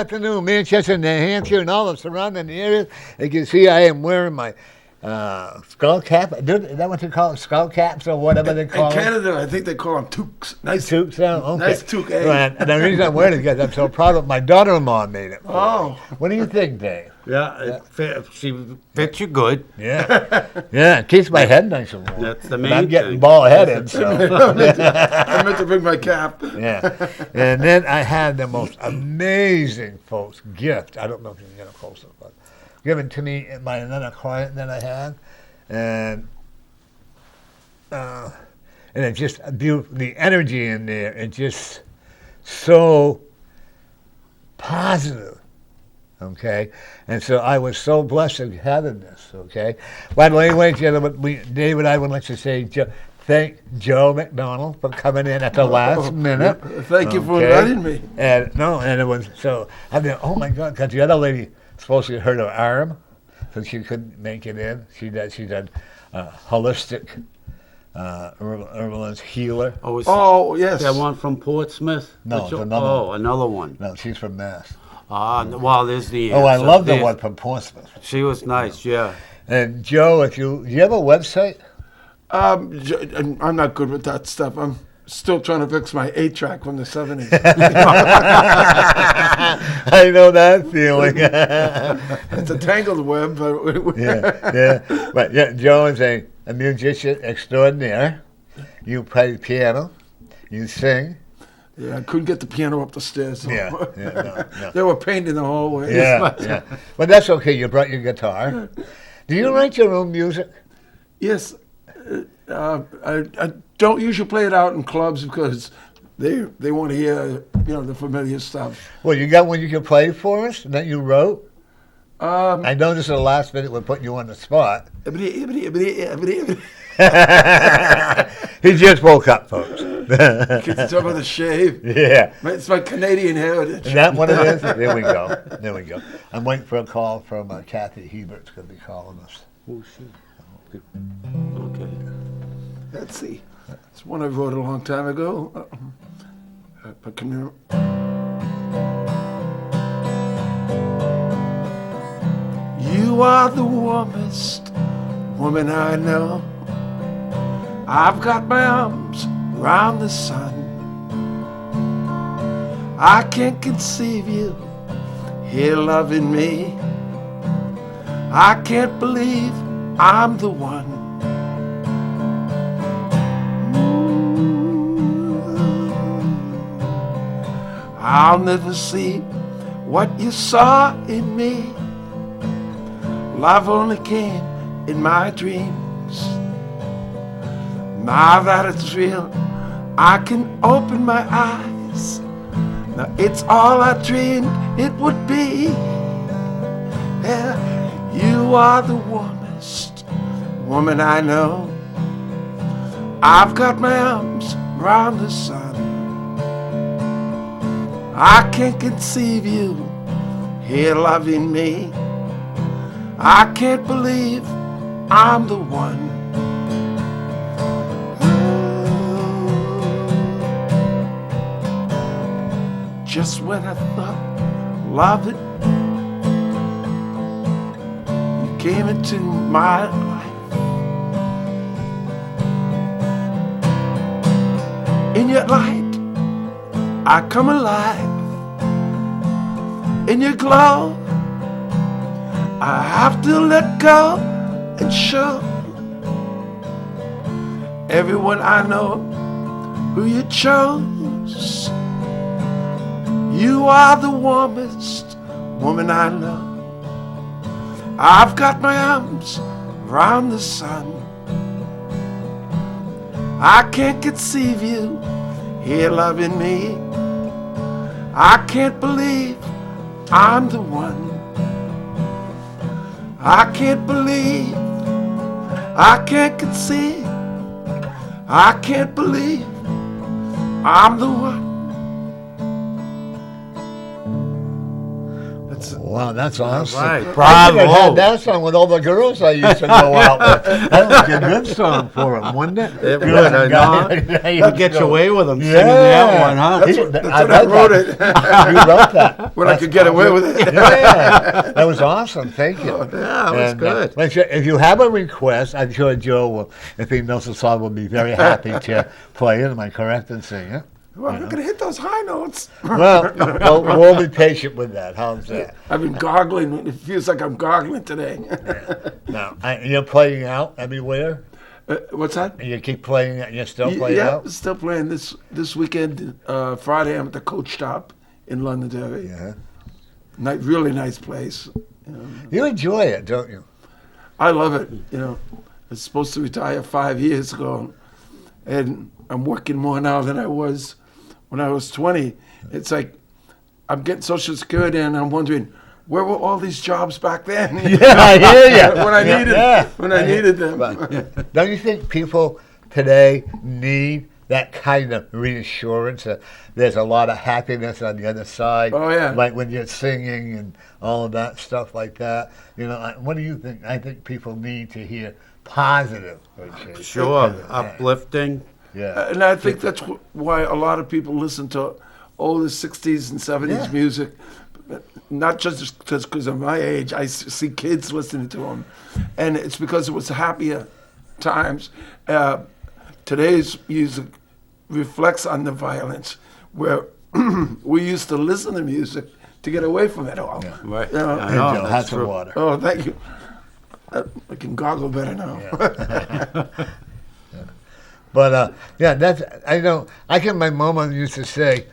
afternoon, Manchester, New Hampshire, and all the surrounding areas. You can see I am wearing my skull cap. Is that what they call it? Skull caps or whatever they call In it? Canada, I think they call them toques. Nice Toques, okay. Nice toque, eh? Right. And the reason I'm wearing it is because I'm so proud of my daughter-in-law made it. Oh. What do you think, Dave? Yeah, she fits you good. Yeah. Yeah, it keeps my head nice and warm. That's the But main I'm getting thing. bald-headed, so. I meant to bring my cap. Yeah. And then I had the most amazing, folks, gift. I don't know if you can get a close-up, but given to me by another client that I had. And it's just beautiful. The energy in there, it's just so positive. Okay, and so I was so blessed to having this. Okay, by the way, gentlemen, David, I would like to say thank Joe McDonald for coming in at the last minute. Thank you for inviting me. And it was so. I mean, oh my God, because the other lady supposed to hurt her arm, so she couldn't make it in. She did holistic herbalist healer. Oh, yes. That one from Portsmouth? No, it's another one. Oh, another one. No, she's from Mass. Well, there's the... Oh, I love the one from Portsmouth. She was nice, yeah. And Joe, do you have a website? I'm not good with that stuff. I'm still trying to fix my 8-track from the 70s. I know that feeling. It's a tangled web. But yeah. But yeah, Joe is a musician extraordinaire. You play piano. You sing. Yeah, I couldn't get the piano up the stairs. So. No. They were painted in the hallway. Yeah. But that's okay. You brought your guitar. Do you write your own music? Yes. I don't usually play it out in clubs because they want to hear the familiar stuff. Well, you got one you can play for us that you wrote? I know this is the last minute we're putting you on the spot. He just woke up, folks. Kids talk about the shave. Yeah. It's my Canadian heritage. Is that what it is? There we go. I'm waiting for a call from Kathy Hebert's going to be calling us. Oh, shoot. Okay. Let's see. It's one I wrote a long time ago. But can you... You are the warmest woman I know. I've got my arms around the sun. I can't conceive you here loving me. I can't believe I'm the one. I'll never see what you saw in me. Love only came in my dreams. Now that it's real, I can open my eyes. Now it's all I dreamed it would be. Yeah, you are the warmest woman I know. I've got my arms around the sun. I can't conceive you here loving me. I can't believe I'm the one. Just when I thought, love it, you came into my life. In your light, I come alive. In your glow, I have to let go and show everyone I know who you chose. You are the warmest woman I know. I've got my arms around the sun. I can't conceive you here loving me. I can't believe I'm the one. I can't believe, I can't conceive, I can't believe I'm the one. wow, that's awesome. right. I think Bravo. I had that song with all the girls I used to go out with. That would be a good song for him, wouldn't it? It would, I know. You get you away with them singing that one, huh? That's what I wrote it. You wrote that. When I could get away with it. Yeah, that was awesome. Thank you. Yeah, that was good. If you have a request, I'm sure Joe will, if he knows the song, will be very happy to play it. Am I correct in saying it? Well, I'm not going to hit those high notes. Well, we'll be patient with that. How's that? I've been goggling. It feels like I'm goggling today. Now, you're playing out everywhere? What's that? You keep playing, you're still playing Yeah, out? still playing this weekend. Friday, I'm at the Coach Stop in Londonderry. Yeah. Really nice place. You enjoy it, don't you? I love it. I was supposed to retire 5 years ago, and I'm working more now than I was when I was 20. It's like I'm getting Social Security, and I'm wondering, where were all these jobs back then? Yeah, I hear you. When I needed them. But don't you think people today need that kind of reassurance that there's a lot of happiness on the other side? Oh, yeah. Like when you're singing and all of that stuff like that. What do you think? I think people need to hear positive. Sure, uplifting. Yeah. And I think that's why a lot of people listen to the 60s and 70s music. Not just because of my age. I see kids listening to them. And it's because it was happier times. Today's music reflects on the violence, where we used to listen to music to get away from it all. Yeah. Right. You know? I Hey, know, Joe, that's have some true. water. Oh, thank you. I can goggle better now. Yeah. But I know. I can. My mama used to say,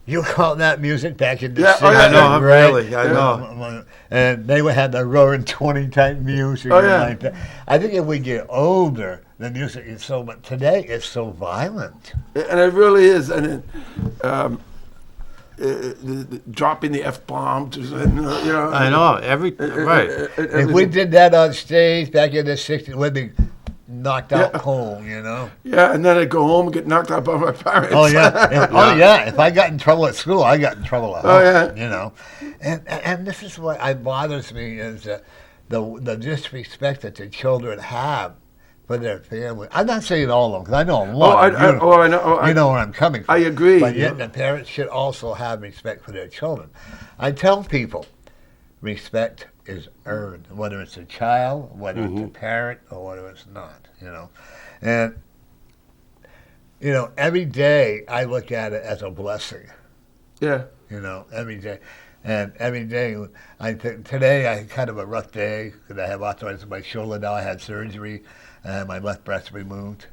"You call that music back in the Yeah, 60s, oh, yeah, I know, right?" really, I know. And they would have the roaring 20 type music. Oh, and yeah. like that. I think if we get older, the music is so much. Today it's so violent. And it really is. And dropping the F-bomb, I know, right. If we did that on stage back in the 60s, we'd be knocked out cold, Yeah, and then I'd go home and get knocked out by my parents. Oh yeah. If I got in trouble at school, I got in trouble at home. And this is what bothers me is the disrespect that the children have for their family. I'm not saying all of them, because I know a lot. I know. You know where I'm coming from. I agree. But yet the parents should also have respect for their children. I tell people, respect is earned, whether it's a child, whether it's a parent, or whether it's not. And every day I look at it as a blessing. Yeah. Every day. And every day, I think today I had kind of a rough day because I have arthritis in my shoulder now. I had surgery and my left breast removed,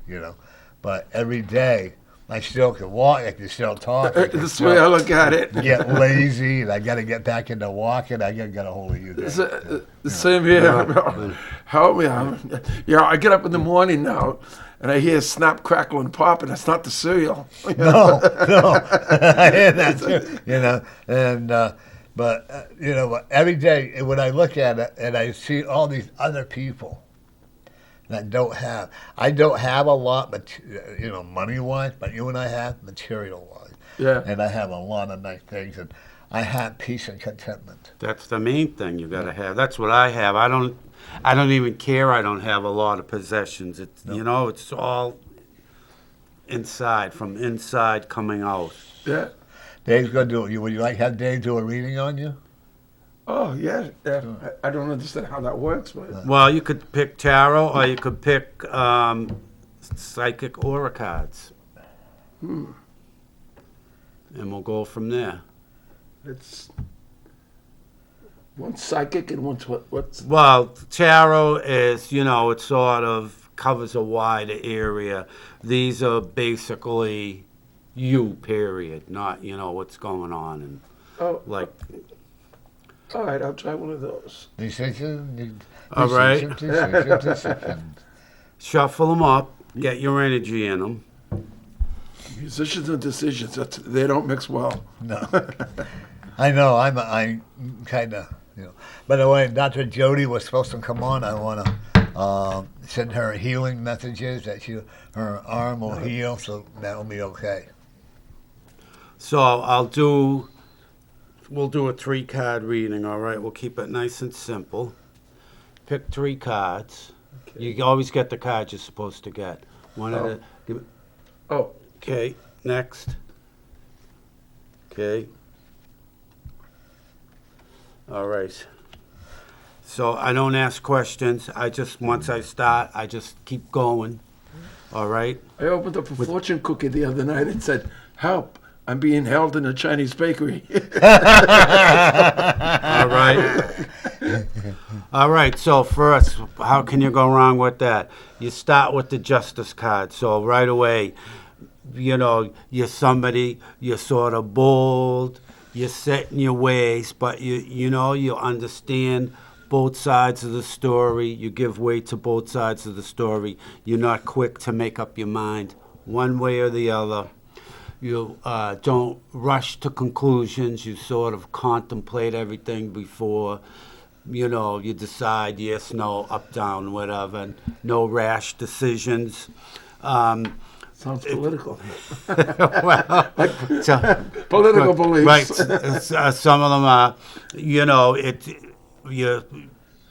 But every day, I still can walk, I can still talk. That's the way I look at it. Get lazy, and I got to get back into walking. I got to get a hold of you guys. The same here. Help me. I get up in the morning now, and I hear snap, crackle, and pop, and it's not the cereal. No. I hear that too, And, but every day when I look at it and I see all these other people that I don't have a lot, money-wise, but you and I have material-wise. Yeah. And I have a lot of nice things, and I have peace and contentment. That's the main thing you got to have. That's what I have. I don't even care. I don't have a lot of possessions. It's it's all inside, from inside coming out. Yeah. Dave's gonna do it. Would you like to have Dave do a reading on you? Oh, yeah. I don't understand how that works, but Well, you could pick tarot, or you could pick psychic aura cards. And we'll go from there. it's one's psychic and one's what's. Well, tarot is, it sort of covers a wider area. These are basically you, period, not, what's going on. And Oh, like, all right. I'll try one of those. Decision. All right. Decision. shuffle them up, get your energy in them. Musicians and decisions, they don't mix well. No. I know. I'm kind of, By the way, Dr. Jody was supposed to come on. I want to send her healing messages that her arm will heal, so that'll be okay. So I'll do we'll do a 3-card reading, all right? We'll keep it nice and simple. Pick 3 cards. You always get the cards you're supposed to get. One at a... Oh, Okay, next. Okay. All right. So I don't ask questions. Once I start, I just keep going. All right? I opened up a fortune cookie the other night. It said, "Help! I'm being held in a Chinese bakery." All right. All right, so first, how can you go wrong with that? You start with the justice card. So right away, you're somebody, you're sort of bold, you're set in your ways, but you understand both sides of the story. You give way to both sides of the story. You're not quick to make up your mind one way or the other. You don't rush to conclusions. You sort of contemplate everything before, you decide yes, no, up, down, whatever. No rash decisions. Sounds political. Well, Political beliefs. Right. Some of them are,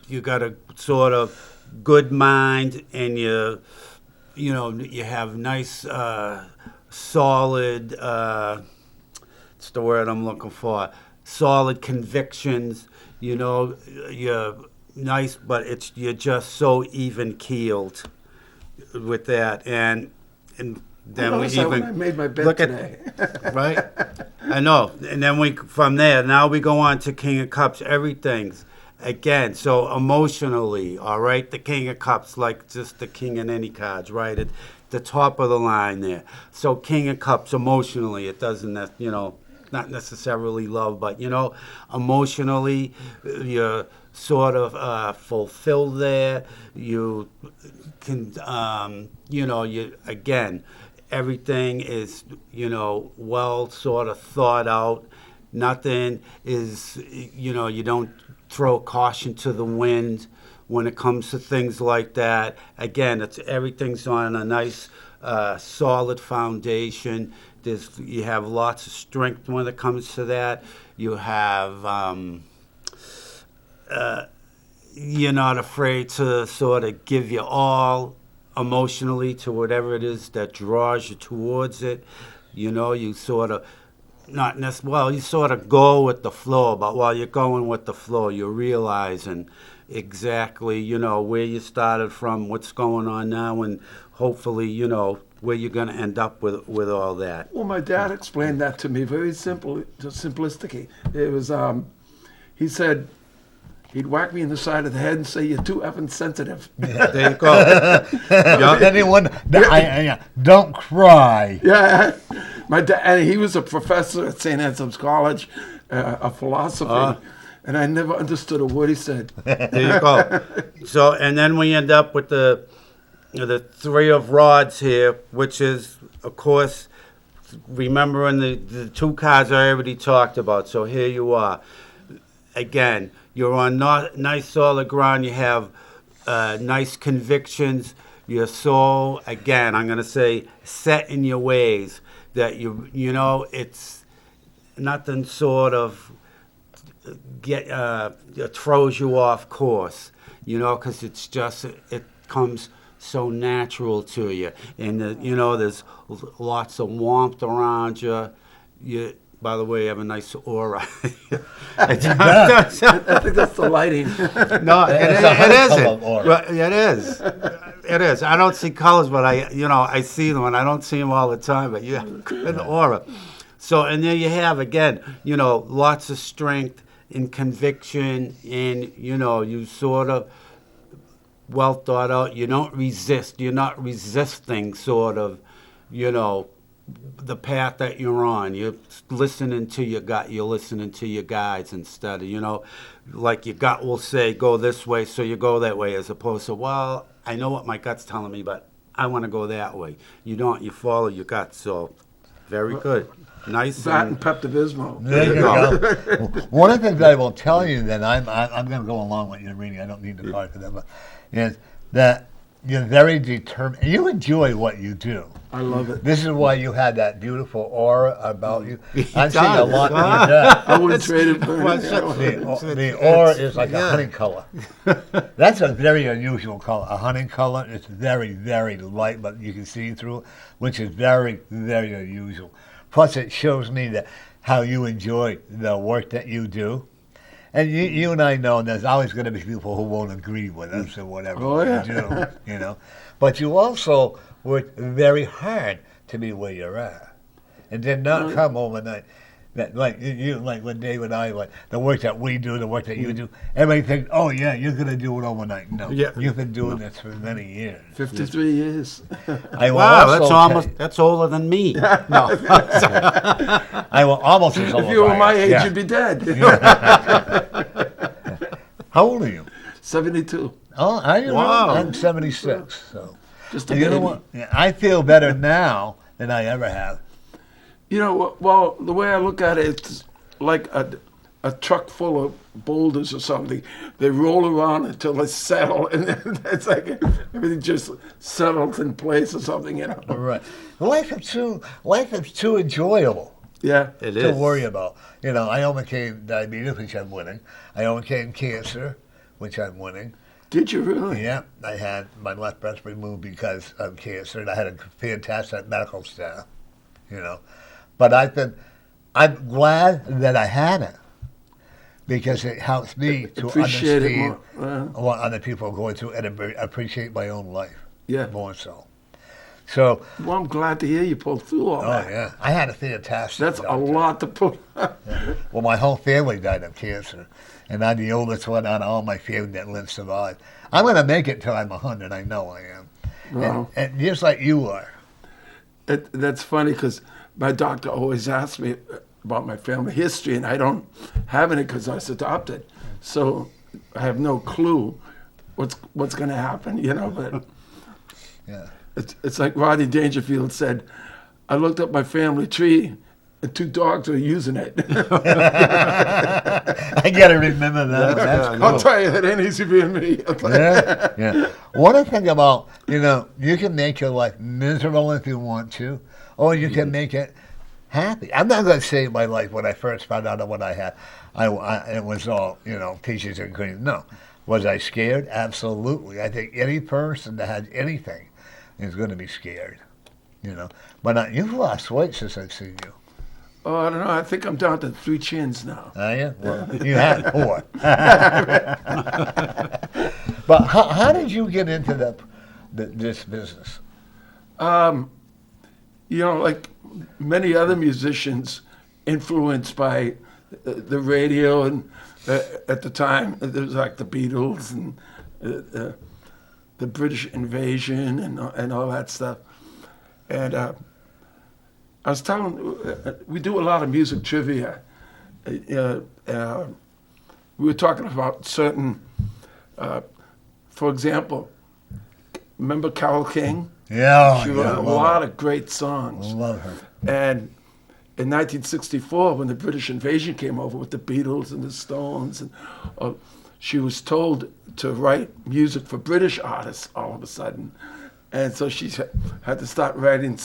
you got a sort of good mind, and you have nice, solid, what's the word I'm looking for? Solid convictions. You're nice, but you're just so even keeled with that, and then we Notice that when I even made my bed look today. right. I know, and then from there, now we go on to King of Cups. Everything's again so emotionally, all right. The King of Cups, like just the king in any cards, right? At the top of the line there. So King of Cups, emotionally, it doesn't, not necessarily love, but emotionally, you're sort of fulfilled there. You can, you again, everything is, well sort of thought out. Nothing is, you don't throw caution to the wind when it comes to things like that. Again, everything's on a nice, solid foundation. You have lots of strength when it comes to that. You have, you're not afraid to sort of give your all emotionally to whatever it is that draws you towards it. You sort of, you sort of go with the flow, but while you're going with the flow, you're realizing exactly, where you started from, what's going on now, and hopefully, where you're going to end up with all that. Well, my dad explained that to me very simplistically. It was, he said, he'd whack me in the side of the head and say, "You're too effing sensitive." Yeah, there you go. Yep. Anyone, don't cry. Yeah, my dad, and he was a professor at St. Anselm's College, of philosophy, and I never understood a word he said. There you go. So, and then we end up with the 3 of rods here, which is, of course, remembering the 2 cards I already talked about. So here you are. Again, you're on nice solid ground. You have nice convictions. You're so, again, I'm going to say, set in your ways that it's nothing sort of throws you off course, because it's just, it comes so natural to you. And, there's lots of warmth around you. By the way, you have a nice aura. I think that's the lighting. No, it isn't. Aura. It is. It is. I don't see colors, but I see them, and I don't see them all the time. But you have an aura. So, and there you have again, lots of strength and conviction, and you sort of well thought out. You don't resist. You're not resisting sort of, the path that you're on. You're listening to your gut. You're listening to your guides instead of, like your gut will say, go this way, so you go that way, as opposed to, well, I know what my gut's telling me, but I want to go that way. You don't. You follow your gut. So, very good. Nice. That and Pepto-Bismol. There you go. One of the things I will tell you that I'm going to go along with your reading. I don't need the card for that, but is that you're very determined. You enjoy what you do. I love it. This is why you had that beautiful aura about you. He I'm seeing a does. lot in your dad. I wouldn't trade it for anything. The aura is like a yeah. honey color. That's a very unusual color. A honey color is very, very light, but you can see through it, which is very, very unusual. Plus, it shows me that how you enjoy the work that you do. And you and I know there's always going to be people who won't agree with us or whatever Oh, yeah. you do, you know. But you also work very hard to be where you're at. It did not come overnight. That like when Dave and I, like the work that we do, the work that you do, everybody thinks, oh yeah, you're going to do it overnight. No, Yeah. you've been doing this for many years. 53 years. I will Wow, also that's tell almost you- that's older than me. No. I will almost as old If as you were I my am. age, Yeah. you'd be dead. How old are you? 72. Oh, Wow. I'm 76. So Just a and you know baby. what? Yeah, I feel better now than I ever have. You know, well, the way I look at it, it's like a truck full of boulders or something. They roll around until they settle, and then it's like everything just settles in place or something, you know. Right. Life is too enjoyable Yeah. It to is. worry about. You know, I overcame diabetes, which I'm winning. I overcame cancer, which I'm winning. Did you really? Yeah, I had my left breast removed because of cancer, and I had a fantastic medical staff, you know. But I'm glad that I had it because it helps me to Appreciate it understand more. what other people are going through and appreciate my own life Yeah. more so. So, Well, I'm glad to hear you pulled through all oh that. yeah, I had a fantastic That's a doctor. lot to pull. Well, my whole family died of cancer, and I'm the oldest one out of all my family that lived survived. I'm going to make it till I'm 100. I know I am. Wow. And just like you are. That's funny because my doctor always asks me about my family history, and I don't have any because I was adopted. So I have no clue what's going to happen, you know. But Yeah. it's like Rodney Dangerfield said, I looked up my family tree, and 2 dogs were using it. I got to remember that. That's cool. I'll tell you, it ain't easy being me. Yeah, yeah. One thing about, you know, you can make your life miserable if you want to, or you can make it happy. I'm not going to say my life when I first found out of what I had, it was all, you know, peaches and cream. No. Was I scared? Absolutely. I think any person that has anything is going to be scared, you know. But you've lost weight since I've seen you. Oh, I don't know. I think I'm down to 3 chins now. Are you? Well, you had 4. But how did you get into this business? You know, like many other musicians, influenced by the radio, and at the time there was like the Beatles and the British invasion and all that stuff. And I was telling, we do a lot of music trivia. We were talking about certain, for example, remember Carole King? Yeah, She wrote a lot of great songs. Love her. And in 1964, when the British invasion came over with the Beatles and the Stones, and she was told to write music for British artists all of a sudden. And so she had to start writing,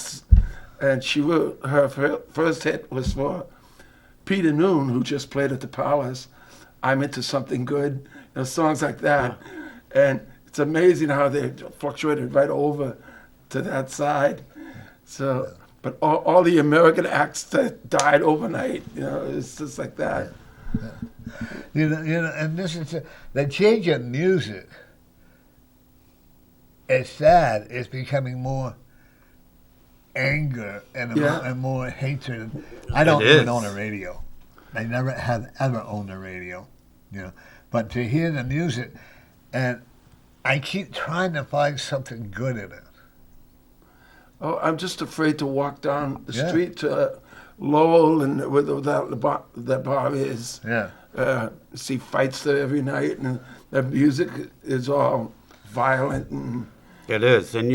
and she wrote, her first hit was for Peter Noon, who just played at the Palace, I'm Into Something Good, songs like that. And it's amazing how they fluctuated right over to that side. So, but all the American acts that died overnight, it's just like that. You know, and this is the change in music. It's sad. It's becoming more anger and more hatred. I don't even own a radio. I never have ever owned a radio, But to hear the music, and I keep trying to find something good in it. Oh, I'm just afraid to walk down the street to Lowell and where that bar is. Yeah. See fights there every night, and the music is all violent. And It is, and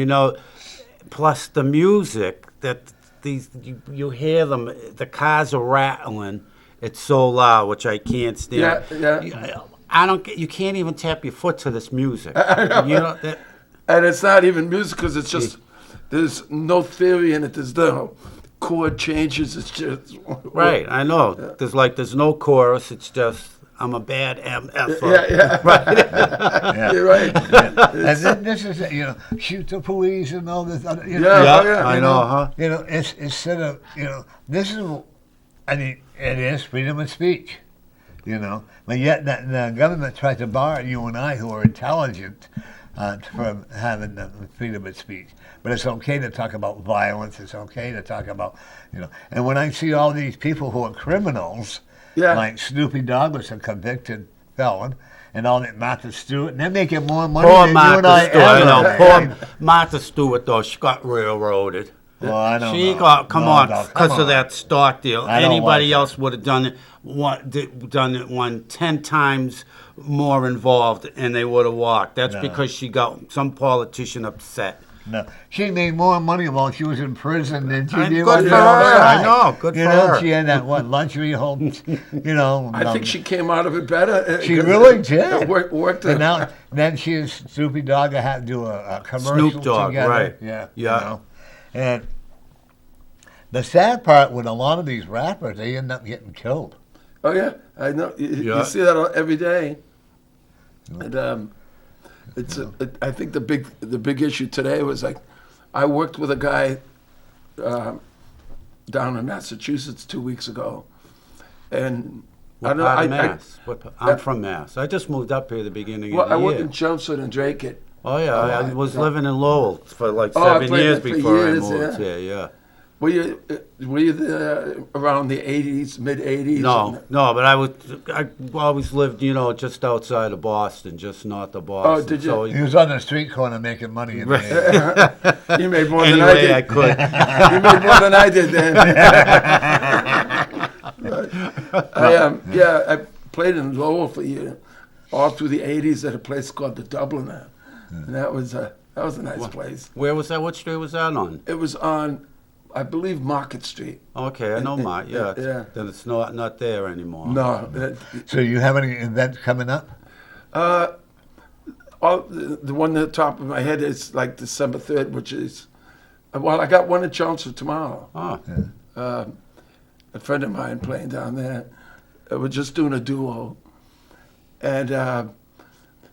plus the music that you hear them, the cars are rattling. It's so loud, which I can't stand. Yeah. You can't even tap your foot to this music. That. And it's not even music because it's just, there's no theory in it. There's no chord changes. It's just. Right, I know. There's no chorus. It's just, I'm a bad MF. Yeah. Right. Yeah. You're right. And then this is, shoot the police and all this other, Yeah. Oh, yeah. I know, huh? It's instead of, this is, it is freedom of speech, But yet the government tries to bar you and I who are intelligent from having the freedom of speech. But it's okay to talk about violence. It's okay to talk about, And when I see all these people who are criminals, like Snoopy Dogg was a convicted felon, and all that Martha Stewart, and they're making more money Poor than you and Martha I Stewart. I ever. know. Poor Martha Stewart, though, she got railroaded. Well, I don't She know. got, come No, on, no, because come of on. that stock deal. I don't Anybody like it. else would have done it 10 times more involved, and they would have walked. That's No. because she got some politician upset. No, she made more money while she was in prison than she And did good when for she was her, I alive. know, good for her. She had that luxury home. I think she came out of it better. She really did. It worked. And now, then she and Snoopy Dogg had to do a commercial Snoop Dogg, together. right. Yeah. And the sad part with a lot of these rappers, they end up getting killed. Oh yeah, I know. Yeah. You see that every day. And I think the big issue today was like, I worked with a guy down in Massachusetts 2 weeks ago, and I What don't know. part of Mass? I'm from Mass. I just moved up here the beginning Well, of the I worked year. in Chelmsford and Drake. Oh, yeah, I was living in Lowell for like Oh, I 7 played years there for before years, I moved yeah. here, yeah. Were you around the 80s, mid 80s? No, but I always lived, just outside of Boston, just north of Boston. did you? So, He was on the street corner making money. In the 80s. You made more than any I way did. I could. You made more than I did then. I played in Lowell for a year, all through the 80s at a place called the Dubliner. And that was a nice place. Where was that? What street was that on? It was on, I believe, Market Street. Okay, I know Mark. Yeah, Yeah. Then it's not there anymore. No, So you have any event coming up? the one at the top of my head is like December 3rd, which is, well, I got one in Chelmsford tomorrow. Oh, A friend of mine playing down there. We're just doing a duo. And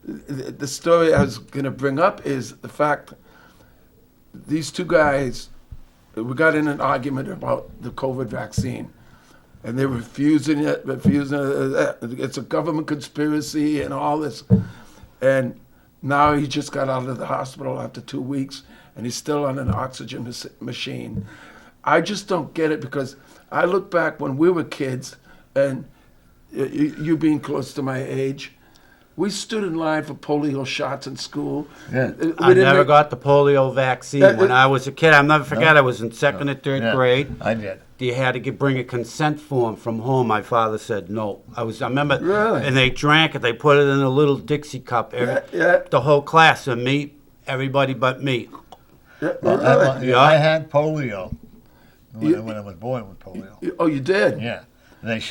the story I was going to bring up is the fact these two guys, we got in an argument about the COVID vaccine. And they're refusing it. It's a government conspiracy and all this. And now he just got out of the hospital after 2 weeks, and he's still on an oxygen machine. I just don't get it because I look back when we were kids, and you being close to my age, we stood in line for polio shots in school. Yeah. I never got the polio vaccine when I was a kid. I'll never forget. No. I was in second or third Yeah, grade. I did. You had to bring a consent form from home. My father said no. I remember, Really? and they drank it. They put it in a little Dixie cup. Yeah. The whole class, and me, everybody but me. Really? I had polio when I was born with polio. Oh, you did? Yeah, and they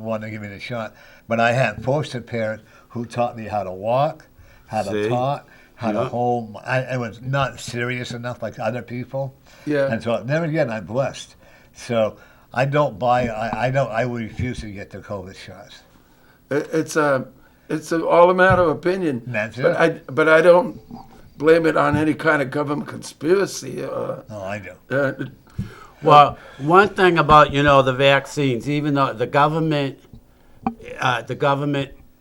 wanted to give me the shot, but I had foster parents who taught me how to walk, how to See? talk, how to Yeah. hold. I was not serious enough like other people. Yeah. And so never again I'm blessed. So I don't buy. I would refuse to get the COVID shots. It's all a matter of opinion. That's But I don't blame it on any kind of government conspiracy. No, I do. Well, one thing about the vaccines, even though the government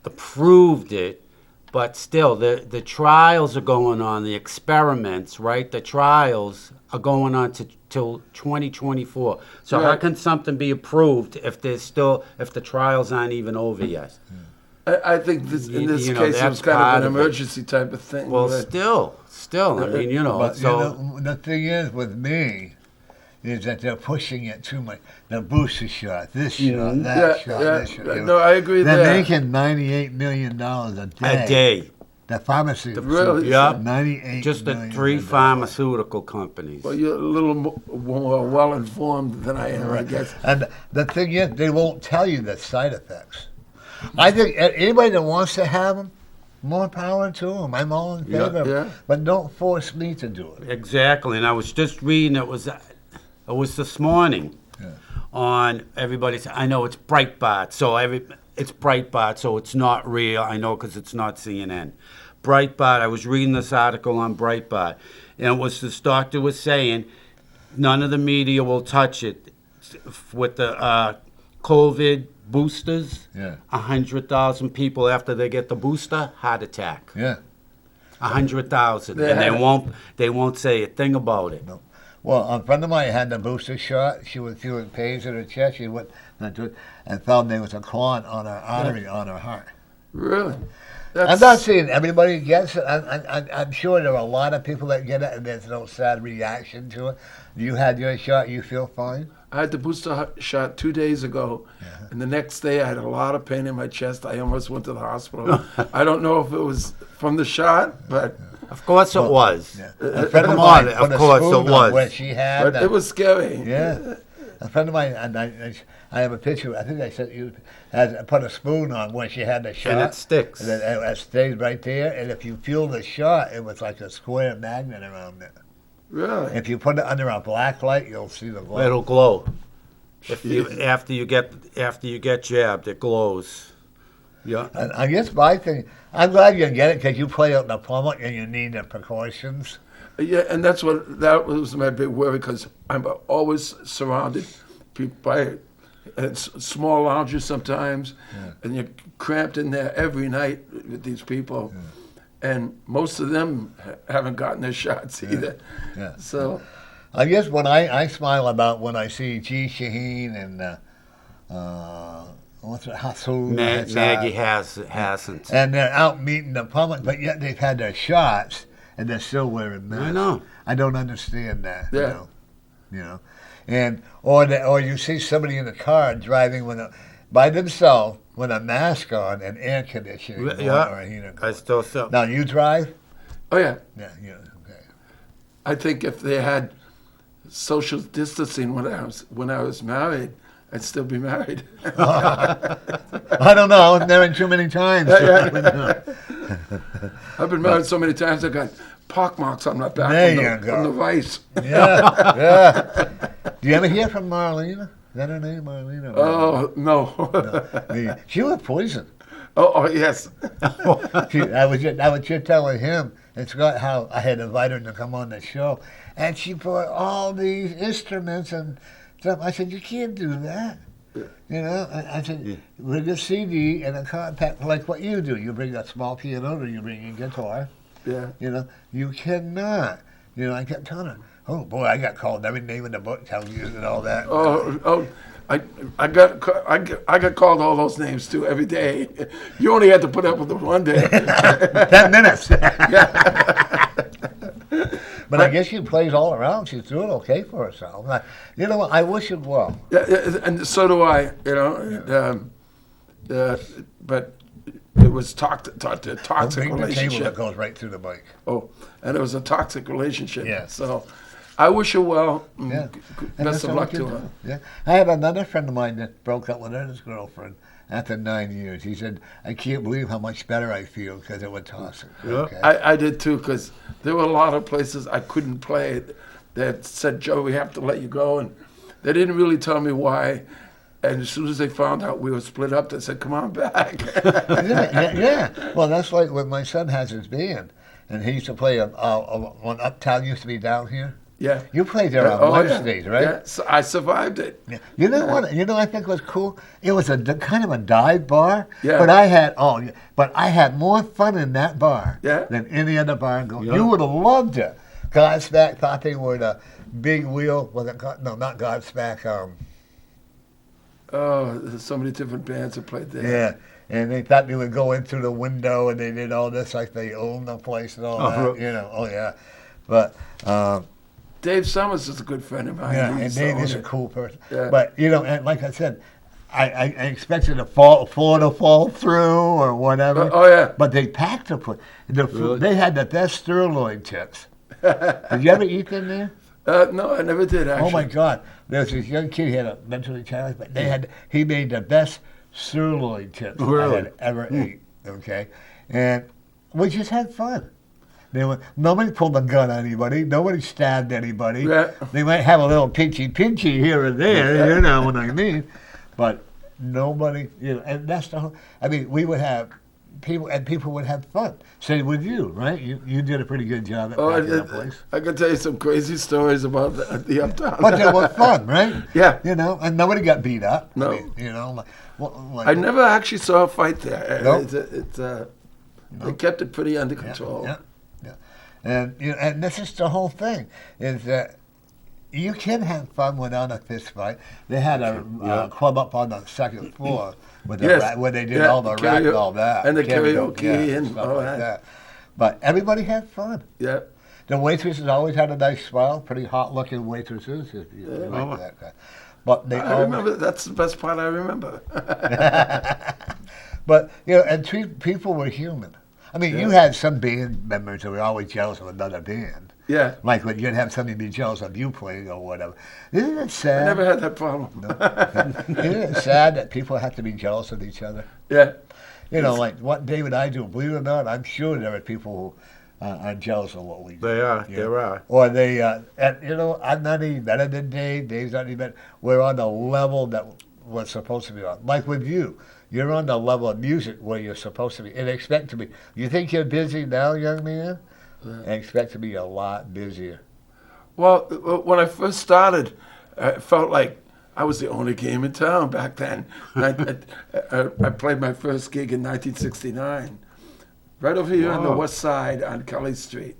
approved it, but still the trials are going on, the experiments, right? The trials are going on till 2024. So how Right. can something be approved if the trials aren't even over yet? I think in this You know, case it that's was kind part of an of it. emergency type of thing. Well, but- still, I mean, But so the thing is with me is that they're pushing it too much. The booster shot, this shot, that shot, this shot. No, I agree They're there. making $98 million a day. a day, The pharmacy. Really? yeah, 98 just the million three a day. pharmaceutical companies. Well, you're a little more well-informed than I am, I guess. And the thing is, they won't tell you the side effects. I think anybody that wants to have them, more power to them. I'm all in Yeah, favor. yeah. But don't force me to do it. Exactly, and I was just reading. It was this morning Yeah. on everybody's. I know it's Breitbart, it's Breitbart, so it's not real. I know because it's not CNN. Breitbart. I was reading this article on Breitbart, and it was this doctor was saying none of the media will touch it with the COVID boosters. Yeah. 100,000 people after they get the booster, heart attack. Yeah. 100,000, Yeah. and they won't say a thing about it. No. Well, a friend of mine had the booster shot. She was feeling pains in her chest. She went to it and found there was a clot on her artery on her heart. Really? I'm not saying everybody gets it. I'm sure there are a lot of people that get it, and there's no sad reaction to it. You had your shot. You feel fine. I had the booster shot 2 days ago, and the next day I had a lot of pain in my chest. I almost went to the hospital. I don't know if it was from the shot, but Of course it was. Yeah. A friend of Come mine on, put of a course spoon it on was. where she had. but it was scary. Yeah. A friend of mine, and I have a picture. I think I sent you. Has put a spoon on where she had the shot, And it sticks. And it stays right there. And if you feel the shot, it was like a square magnet around it. Really? If you put it under a black light, you'll see the glow. It'll glow. If you after you get jabbed, it glows. Yeah. And I guess my thing, I'm glad you get it because you play out in the public and you need the precautions. Yeah, and that was my big worry because I'm always surrounded by small lounges sometimes, and you're cramped in there every night with these people, and most of them haven't gotten their shots either. Yeah. So, I guess when I smile about when I see G. Shaheen and what's it, Hassoun, Maggie hasn't. and they're out meeting the public, but yet they've had their shots and they're still wearing masks. I know. I don't understand that. Yeah. You know, and or you see somebody in the car driving by themselves with a mask on and air conditioning going, Yeah. or a heater I going. still so. Now you drive? oh yeah, Yeah. Okay. I think if they had social distancing when I was married, I'd still be married. I don't know. I was there too many times. I've been married so many times I got pock marks on my back There from you go. from the vice. Yeah, yeah. Do you ever hear from Marlena? Is that her name, Marlena? Oh no. She was poisoned. Oh yes. I was just telling him and Scott how I had invited her to come on the show, and she brought all these instruments and stuff. I said, you can't do that. You know, I said, bring a CD and a compact, like what you do. You bring a small piano or you bring a guitar. Yeah. You know, you cannot. You know, I kept telling her, oh boy, I got called every name in the book, telling you and all that. I got called all those names too every day. You only had to put up with them one day. 10 minutes. But I guess she plays all around. She's doing okay for herself. You know what? I wish it well. Yeah, and so do I. You know, but it was toxic Bring the cable relationship. that goes right through the mic. Oh, and it was a toxic relationship. Yeah. So I wish her well. Yeah. And Best that's of all luck we to can her. do. Yeah. I had another friend of mine that broke up with his girlfriend after 9 years. He said, I can't believe how much better I feel because it was toxic. Yeah. Okay. I did too, because there were a lot of places I couldn't play that said, Joe, we have to let you go. And they didn't really tell me why. And as soon as they found out we were split up, they said, come on back. Yeah. Well, that's like when my son has his band, and he used to play when Uptown used to be down here. Yeah. You played there on Wednesdays, right? Yeah, so I survived it. Yeah. You know what? You know what I think was cool? It was a kind of a dive bar. Yeah. But I had more fun in that bar than any other bar. Yeah. You would have loved it. Godsmack thought they were the big wheel. No, not Godsmack. Oh, there's so many different bands that played there. Yeah. And they thought they would go in through the window, and they did all this like they owned the place and all that. You know. Oh yeah. But. Dave Summers is a good friend of mine. Yeah, and He's Dave the is a owner. cool person. Yeah. But, you know, and like I said, I expected the floor to fall through or whatever. Oh, yeah. But they packed the place. Really? They had the best sirloin chips. Did you ever eat them there? No, I never did, actually. Oh, my God. There's this young kid, he had a mentally challenged, but he made the best sirloin chips I Really? had ever ate, okay? And we just had fun. Nobody pulled a gun on anybody. Nobody stabbed anybody. Yeah. They might have a little pinchy here and there, you know what I mean. But nobody, and that's the whole. I mean, we would have people, and people would have fun. Same with you, right? You did a pretty good job at packing that place. I can tell you some crazy stories about the Uptown. But they were fun, right? Yeah. And nobody got beat up. No. I mean, I never actually saw a fight there. Nope. They kept it pretty under control. Yeah. And this is the whole thing, is that you can have fun without a fist fight. They had a club up on the second floor with where they did all the rap and all that. And the karaoke and stuff all like that. But everybody had fun. Yeah. The waitresses always had a nice smile, pretty hot-looking waitresses, if you like that guy. But they I remember, that's the best part I remember. But, and people were human. I mean, you had some band members who were always jealous of another band. Yeah. Like when you'd have somebody be jealous of you playing or whatever. Isn't it sad? I never had that problem. No. Isn't it sad that people have to be jealous of each other? Yeah. Like what Dave and I do, believe it or not, I'm sure there are people who are jealous of what we do. They are. There are. Or they, I'm not any better than Dave. Dave's not any better. We're on the level that we're supposed to be on. Like with you. You're on the level of music where you're supposed to be and expect to be. You think you're busy now, young man? And expect to be a lot busier. Well, when I first started, I felt like I was the only game in town back then. I played my first gig in 1969, right over here on the west side on Kelly Street.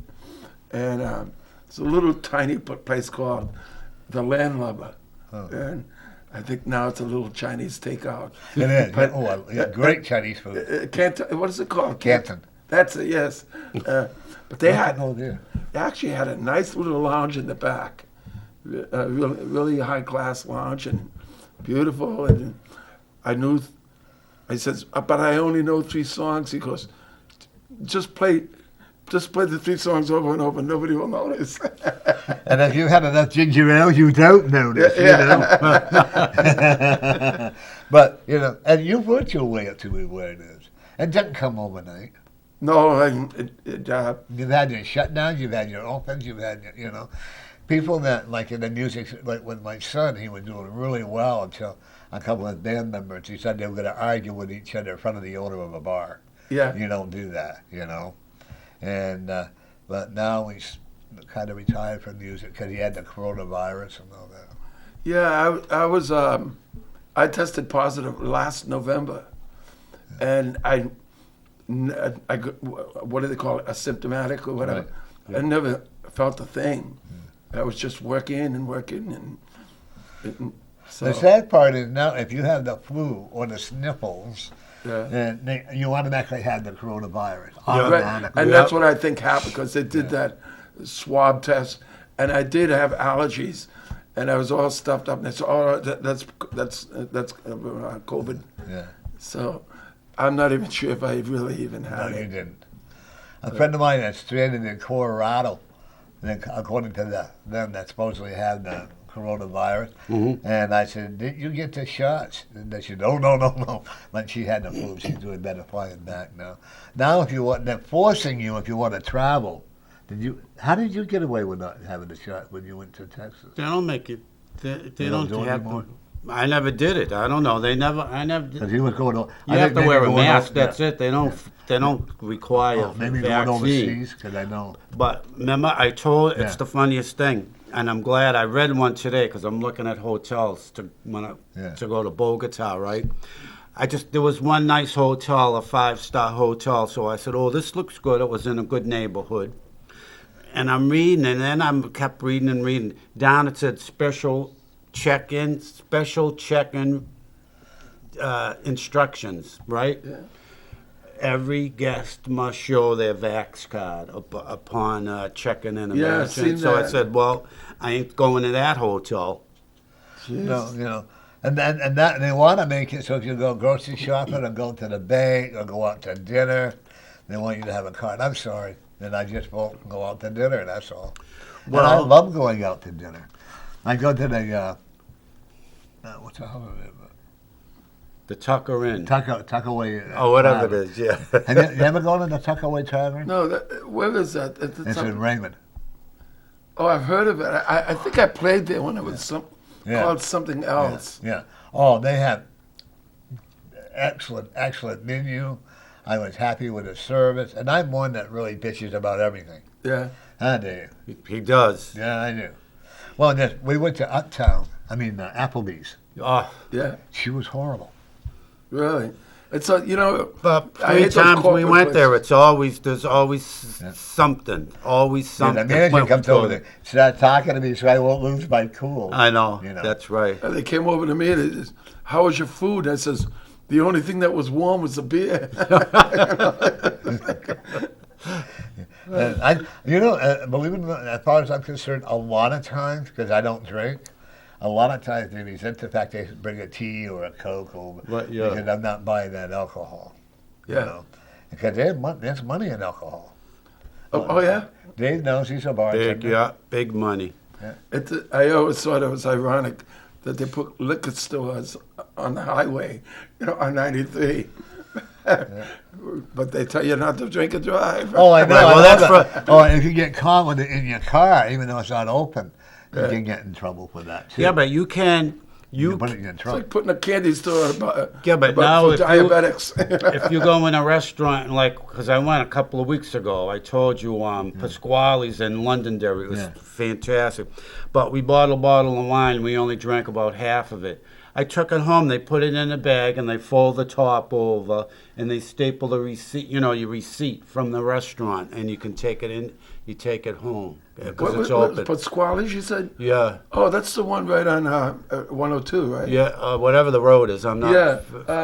And it's a little tiny place called The Landlubber. And I think now it's a little Chinese takeout. It is. Great Chinese food. What is it called? Canton. That's it, yes. But they there. They actually had a nice little lounge in the back. A really high-class lounge and beautiful. And I said, but I only know 3 songs. He goes, just play the 3 songs over and over, nobody will notice. And if you had enough ginger ale, you don't notice, But, and you've worked your way up to where it is. It doesn't come overnight. No, You've had your shutdowns, you've had your opens, you've had, people that, like in the music, like with my son, he was doing really well until a couple of band members, he said they were going to argue with each other in front of the owner of a bar. Yeah. You don't do that, And but now he's kind of retired from music because he had the coronavirus and all that. Yeah, I tested positive last November, and I what do they call it, asymptomatic or whatever. Right. Yeah. I never felt a thing. I was just working and so. The sad part is now if you have the flu or the sniffles, then you automatically have the coronavirus. Right. And that's what I think happened because they did that swab test, and I did have allergies, and I was all stuffed up. And it's that's COVID. Yeah. So I'm not even sure if I really even had it. No, you didn't. A friend of mine that's stranded in Colorado, and according to them that supposedly had the coronavirus, and I said, "Did you get the shots?" And they said, "No." Like she had the flu, she's doing better flying back now. Now, if you want, they're forcing you if you want to travel. How did you get away with not having the shot when you went to Texas? They don't make it. They don't do it have anymore? I never did it. I don't know. I never. Because he was going to. You have to wear a mask. That's it. They don't. They don't require maybe vaccine. going overseas because I know. But remember, I told it's the funniest thing, and I'm glad I read one today because I'm looking at hotels to go to Bogota, right? There was one nice hotel, a 5-star hotel. So I said, "Oh, this looks good." It was in a good neighborhood, and I'm reading, and then I kept reading and reading. Down it said special check-in instructions, right? Yeah. Every guest must show their Vax card upon checking in. Yeah, I've seen so that. I said, well, I ain't going to that hotel. Jeez. No, and they want to make it so if you go grocery shopping or go to the bank or go out to dinner, they want you to have a card. I'm sorry, then I just won't go out to dinner. That's all. Well, and I love going out to dinner. I go to the what's the hell of it? The Tucker Inn. Tuckaway. Oh, whatever it Tavern. is, yeah. Have you ever gone to the Tuckaway Tavern? No, where is that? It's in Raymond. Oh, I've heard of it. I think I played there when it was Yeah. called something else. Yeah. Oh, they have excellent menu. I was happy with the service, and I'm one that really bitches about everything. Yeah. I do. He does. Yeah, I do. Well, we went to Applebee's. Oh, Yeah. She was horrible. Really. It's you know. but I 3 hate those times we corporate went there, places. there's always something. Always Yeah, something. the manager When we comes go over there, starts talking to me so I won't lose my cool. I know. You know. That's right. They came over to me and they says, "How was your food?" I says, "The only thing that was warm was the beer." Believe it or not, as far as I'm concerned, a lot of times, because I don't drink, a lot of times they resent the fact they bring a tea or a Coke over Right, yeah. because I'm not buying that alcohol. Yeah. You know? Because there's money in alcohol. Oh yeah. Dave knows he's a bartender. Big money. I always thought it was ironic that they put liquor stores on the highway, on 93. But they tell you not to drink and drive. Oh, I know. Right, well, I that's love that. Oh, and if you get caught with it in your car, even though it's not open, you can get in trouble for that too. Yeah, but you can. You put it in your It's trunk. like putting a candy store about, Yeah, but about now for if you- diabetics. If you go in a restaurant, because I went a couple of weeks ago, I told you Pasquale's in Londonderry. It was Yeah. fantastic. But we bought a bottle of wine. We only drank about half of it. I took it home. They put it in a bag and they fold the top over and they staple the receipt, your receipt from the restaurant, and you can take it in. You take it home because it's open. Pasquale's, you said? Yeah, Oh, that's the one right on 102, right? yeah. Whatever the road is, I'm not. Yeah,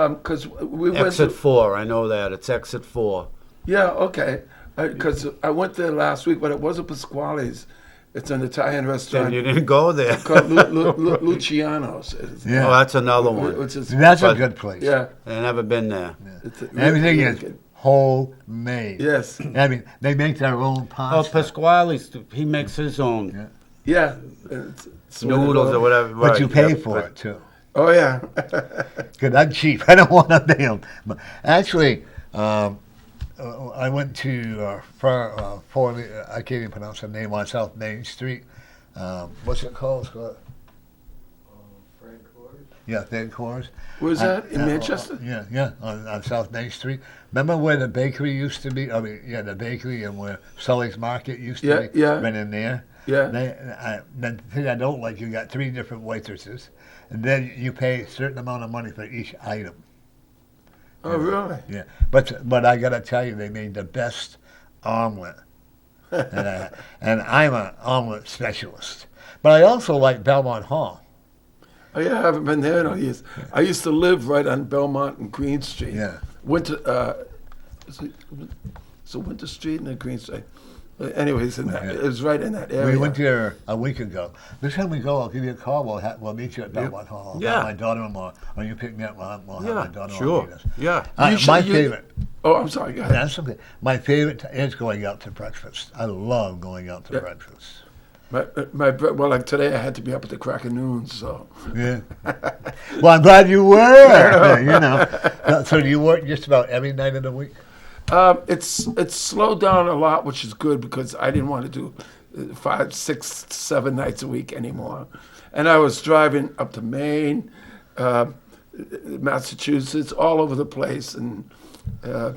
because we went Exit to, 4. I know that it's exit 4. yeah, okay. Because I went there last week, but it wasn't Pasquale's. It's an Italian Then restaurant you didn't go there. called Luciano's. Yeah. Oh, that's another one. Which is, That's a But- good place. yeah. I've never been there. It's Everything really is good. homemade. Yes. I mean, they make their own Oh, pasta. Pasquale's, he makes his own Yeah. It's noodles or whatever. But right, you pay yeah, for but- it too. Oh, yeah. Because I'm cheap. I don't want to pay them. But actually, I went to I can't even pronounce the name on South Main Street. What's it called, Scott? Yeah, Thin Cores. Where's that? In Manchester? Yeah, on South Main Street. Remember where the bakery used to be? I mean, yeah, the bakery and where Sully's Market used to Yeah, be. yeah. Right in there. Yeah. The thing I don't like, you got 3 different waitresses, and then you pay a certain amount of money for each item. Oh, really? Yeah, but I gotta tell you, they made the best omelet, and I'm an omelet specialist. But I also like Belmont Hall. Oh, yeah, I haven't been there in all years. I used to live right on Belmont and Green Street. Yeah. Winter, so Winter Street and then Green Street. Anyways, it was right in that area. We went there a week ago. Next time we go, I'll give you a call. We'll meet you at Belmont Hall. I'll Yeah. have my daughter-in-law, or you pick me up. We'll have my Yeah, daughter-in-law sure. meet us. Yeah. My favorite. Oh, I'm sorry. Go ahead. That's okay. My favorite is going out to breakfast. I love going out to breakfast. Well, like today, I had to be up at the crack of noon, so. Yeah. Well, I'm glad you were. So do you work just about every night of the week? It's slowed down a lot, which is good because I didn't want to do 5, 6, 7 nights a week anymore. And I was driving up to Maine, Massachusetts, all over the place, and I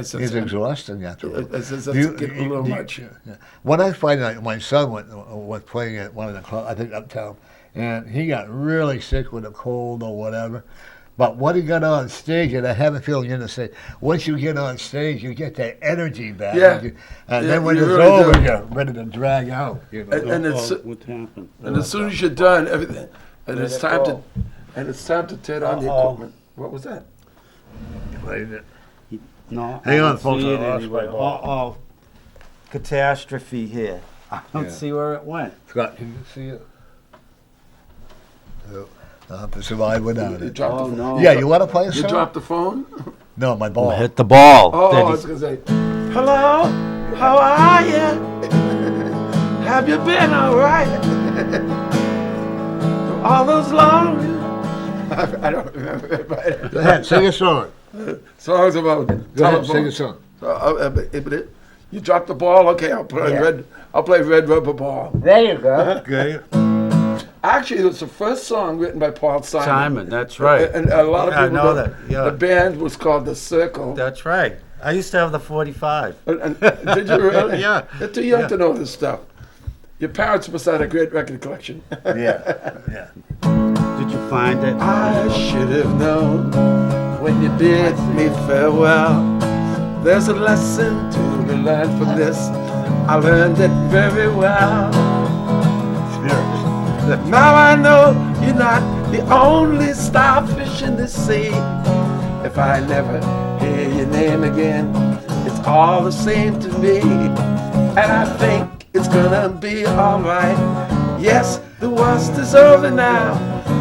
said, It's exhausting afterwards. I said, that's getting a little much. Yeah. When I find out, my son was playing at one of the clubs, I think uptown, and he got really sick with a cold or whatever. But when he got on stage, and I have a feeling you're going to say, once you get on stage, you get that energy back. Yeah. And Yeah, then when you it's really over, do. you're ready to drag out. And it's, What happened? and as soon as you're done, everything, and it's time to tear down the equipment. What was that? No. Hang I on, don't folks, see it I lost anywhere. my ball. Catastrophe here. I don't Yeah. see where it went. Scott, can you see it? No. I'll have to survive without You it. dropped Oh, the no. Yeah, you want to play a You song? dropped the phone? No, my ball. Hit the ball. Oh, Did I he- was gonna say, hello, how are you? Have you been all right? All those long I don't remember it, but Go ahead, sing a song. songs about Go ahead, sing telephone. a song. You dropped the ball. Okay, I'll play Yeah. I'll play Red Rubber Ball. There you go. Okay. Actually, it was the first song written by Paul Simon. Simon, that's right. And a lot of Yeah, I people know don't. that, yeah. The band was called The Circle. That's right. I used to have the 45. And did you really? Yeah. You're too young Yeah. to know this stuff. Your parents must have had a great record collection. Yeah, yeah. Did you find it? I should have known when you bid me farewell. There's a lesson to be learned from this. I learned it very well. Now I know you're not the only starfish in the sea. If I never hear your name again, it's all the same to me. And I think it's gonna be alright. Yes, the worst is over now.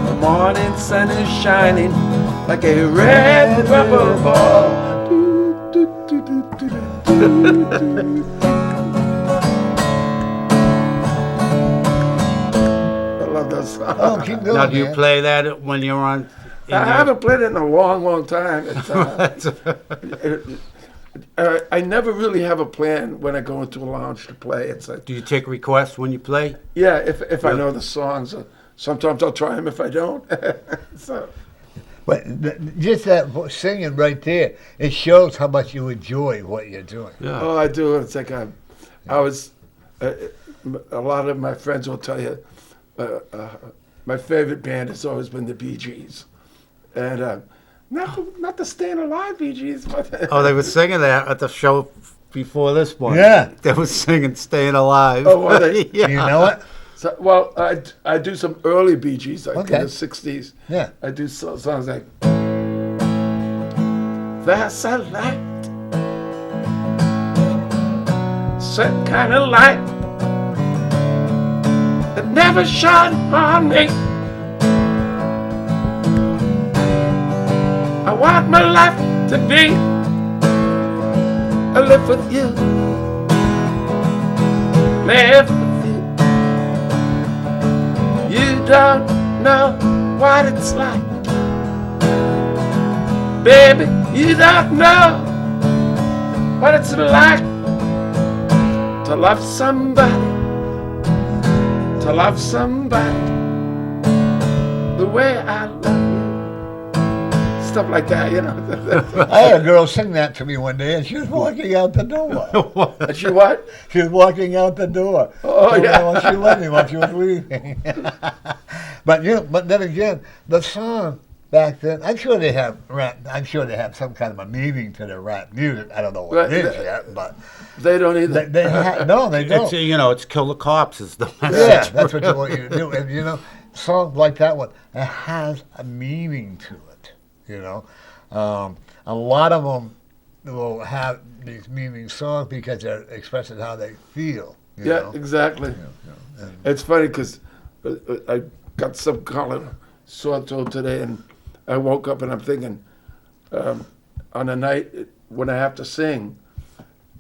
The morning sun is shining like a red rubber ball. I love that song. Oh, keep going, Now, do you man. play that when you're on? I haven't played it in a long, long time. I never really have a plan when I go into a lounge to play. It's like, Do you take requests when you play? yeah, if I know the songs, sometimes I'll try them if I don't. So, But just that singing right there, it shows how much you enjoy what you're doing. Yeah. oh, I do. It's like I was. A lot of my friends will tell you, my favorite band has always been the Bee Gees, and not the Staying Alive Bee Gees, but Oh, they were singing that at the show before this one. Yeah. They were singing "Staying Alive." Oh, were they? Yeah. You know it? So, well, I do some early Bee Gees, like Okay. in the '60s. Yeah. I do songs like "That's a light, certain kind of light that never shone on me. I want my life to be a live with you, live with you. You don't know what it's like, baby. You don't know what it's like to love somebody, to love somebody the way I love you. Stuff like that, you know. I had a girl sing that to me one day, and she was walking out the door. And she what? She was walking out the door. Oh, Told me yeah. how much she loved me while she was leaving. But but then again, the song back then, I'm sure they have rap. I'm sure they have some kind of a meaning to their rap music. I don't know what it is yet, but They don't either. no, they don't. It's kill the cops is the message. Yeah, that's what you want you to do. And you know, songs like that one, it has a meaning to it. You know, a lot of them will have these meaning songs because they're expressing how they feel. You Yeah, know? exactly. And- It's funny because I got some kind of sore throat today, and I woke up and I'm thinking, on a night when I have to sing,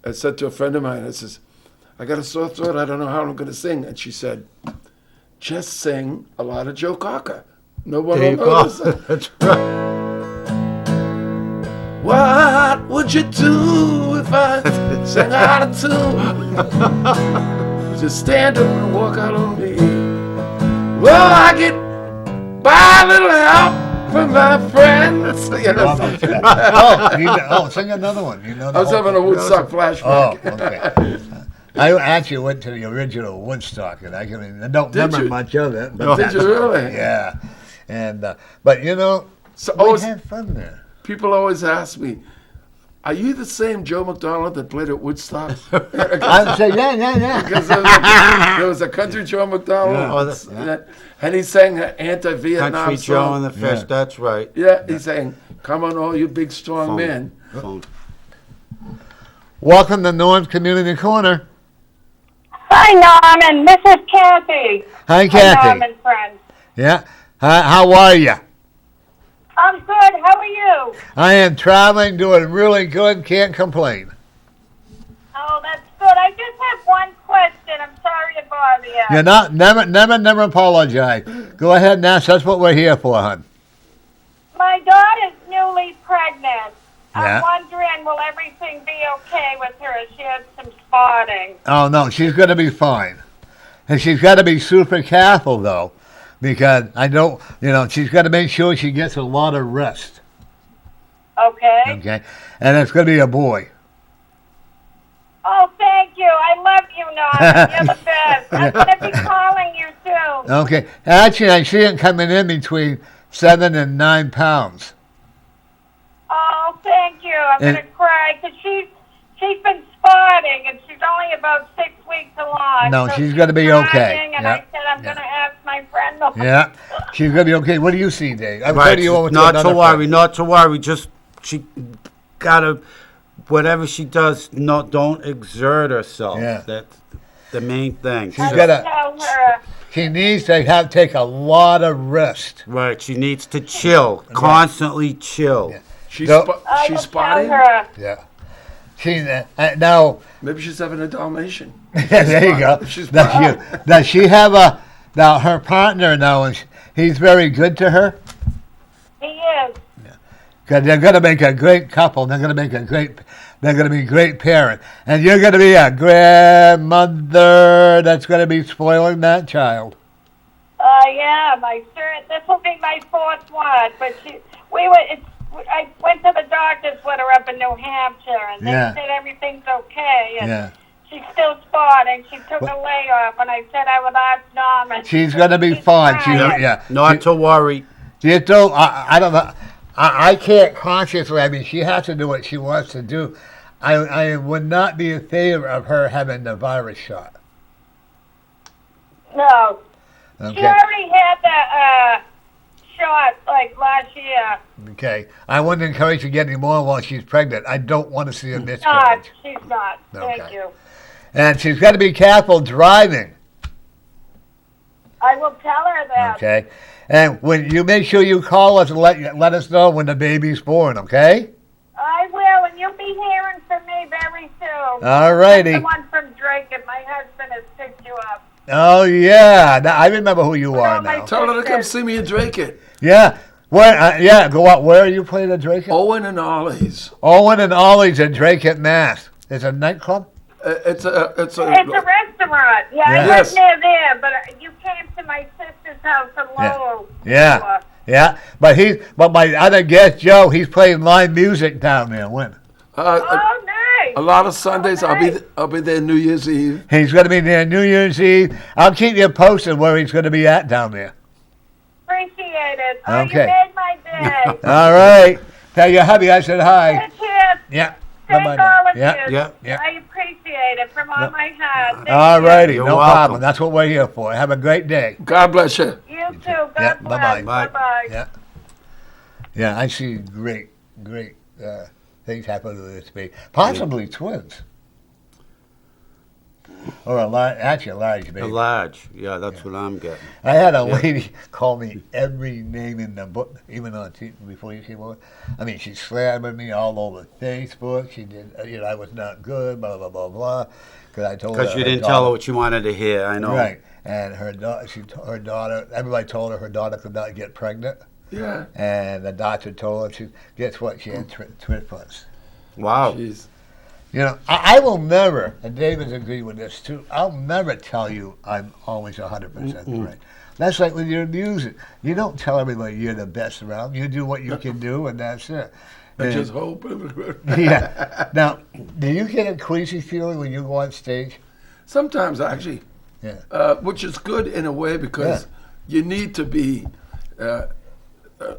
I said to a friend of mine, I says, I got a sore throat, I don't know how I'm going to sing. And she said, just sing a lot of Joe Cocker. No one There you will go. notice. That's right. What would you do if I sang out of tune? Just stand up and walk out on me. Well, I get by a little help from my friends. You know, sing another one. You know, I was having a Woodstock flashback. Oh, okay. I actually went to the original Woodstock, and I don't Did remember you? much of it. But Did you really? Yeah, and but you know, So we always, had fun there. people always ask me, are you the same Joe McDonald that played at Woodstock? I'd say, yeah. Because there was a country Joe McDonald, Yeah. Oh, that's- and he sang an anti-Vietnam Country song. Joe and the Fish. Yeah. That's right. Yeah, he's saying, come on, all you big, strong Phone. men. Phone. Welcome to North Community Corner. Hi, Norman. This is Kathy. Hi, My Kathy. Norman friend. Yeah. How are you? I'm good. How are you? I am traveling, doing really good. Can't complain. Oh, that's good. I just have one question. I'm sorry to bother you. You're not never apologize. Go ahead and ask. That's what we're here for, hon. my daughter's newly pregnant. Yeah. I'm wondering, will everything be okay with her if she has some spotting? Oh, no, she's going to be fine. And she's got to be super careful, though, because I don't, she's got to make sure she gets a lot of rest. Okay. Okay? And it's going to be a boy. Oh, thank you. I love you, Norman. You're the best. I'm going to be calling you soon. Okay. Actually, I see it coming in between 7 and 9 pounds. Oh, thank you. I'm And- going to cry because she's been spotting and she's only about 6 weeks along. No, so she's gonna be crying, okay. And Yeah. I said I'm going to ask my friend. Norman. Yeah. She's going to be okay. What do you see, Dave? I'm Right, turning you over to not to another worry, friend. not to worry. Just she gotta, whatever she does, don't exert herself. Yeah. That's the main thing. She's I got will to. tell her. She needs to take a lot of rest. Right, she needs to chill, constantly chill. Yeah. She's No. I she's will spotting. tell her. Yeah. She's now. Maybe she's having a Dalmatian. There you go. She's Does she have a? Now her partner now he's very good to her. He is. Because they're going to make a great couple. They're going to be great parents. And you're going to be a grandmother that's going to be spoiling that child. Yeah, this will be my fourth one, but I went to the doctors with her up in New Hampshire, and they Yeah. said everything's okay, and Yeah. she's still spotting. She took a layoff, and I said I would ask Norman. She's going to be fine. fine. Not to worry. You don't, I don't know. I can't consciously, she has to do what she wants to do. I would not be in favor of her having the virus shot. No. She Okay. already had that shot, like, last year. Okay. I wouldn't encourage her getting more while she's pregnant. I don't want to see a Not. miscarriage. She's not. Thank Okay. you. And she's got to be careful driving. I will tell her that. Okay. And when you make sure you call us and let us know when the baby's born, okay? I will, and you'll be hearing from me very soon. All righty. The one from Drake, and my husband has picked you up. Oh, yeah. Now, I remember who you are all my now. Tell her to come see me in Drake it. Yeah. Where? Go out. Where are you playing at Drake? Owen and Ollie's. Owen and Ollie's at Drake at Mass. It's a nightclub? It's a It's a restaurant. Yeah, I Yes. was near there, but you came to my sister's house in Lowell. Yeah. Yeah. But my other guest, Joe, he's playing live music down there. When? Oh, nice. a lot of Sundays. Okay. I'll be there New Year's Eve. He's going to be there New Year's Eve. I'll keep you posted where he's going to be at down there. Appreciate it. Oh, Okay. you made my day. All right. Tell your hubby I said hi. Cheers. Yeah. Thank Bye-bye. all of Yeah. you. Yeah. Yeah. I appreciate it from all my heart. Thank All you. righty. You're No welcome. problem. That's what we're here for. Have a great day. God bless you. You too. God Yeah, bless. bye-bye. Bye. Bye-bye. Yeah. Yeah, I see great things happen with this baby. Possibly twins. Or a large A baby. large. Yeah, that's what I'm getting. I had a lady call me every name in the book, even on TV before you came over. She slammed me all over Facebook. She did, I was not good, blah, blah, blah, blah. Because I told her. Because you her didn't daughter- tell her what you wanted to hear. I know. Right. And her daughter, everybody told her daughter could not get pregnant. Yeah. And the doctor told her, guess what? She had triplets. Wow. Jeez. I will never, and David's agreed with this too, I'll never tell you I'm always 100% right. That's like with your music. You don't tell everybody you're the best around. You do what you can do, and that's it. I And- just hope. Yeah. Now, do you get a queasy feeling when you go on stage? Sometimes, actually, Yeah. which is good in a way because you need to be.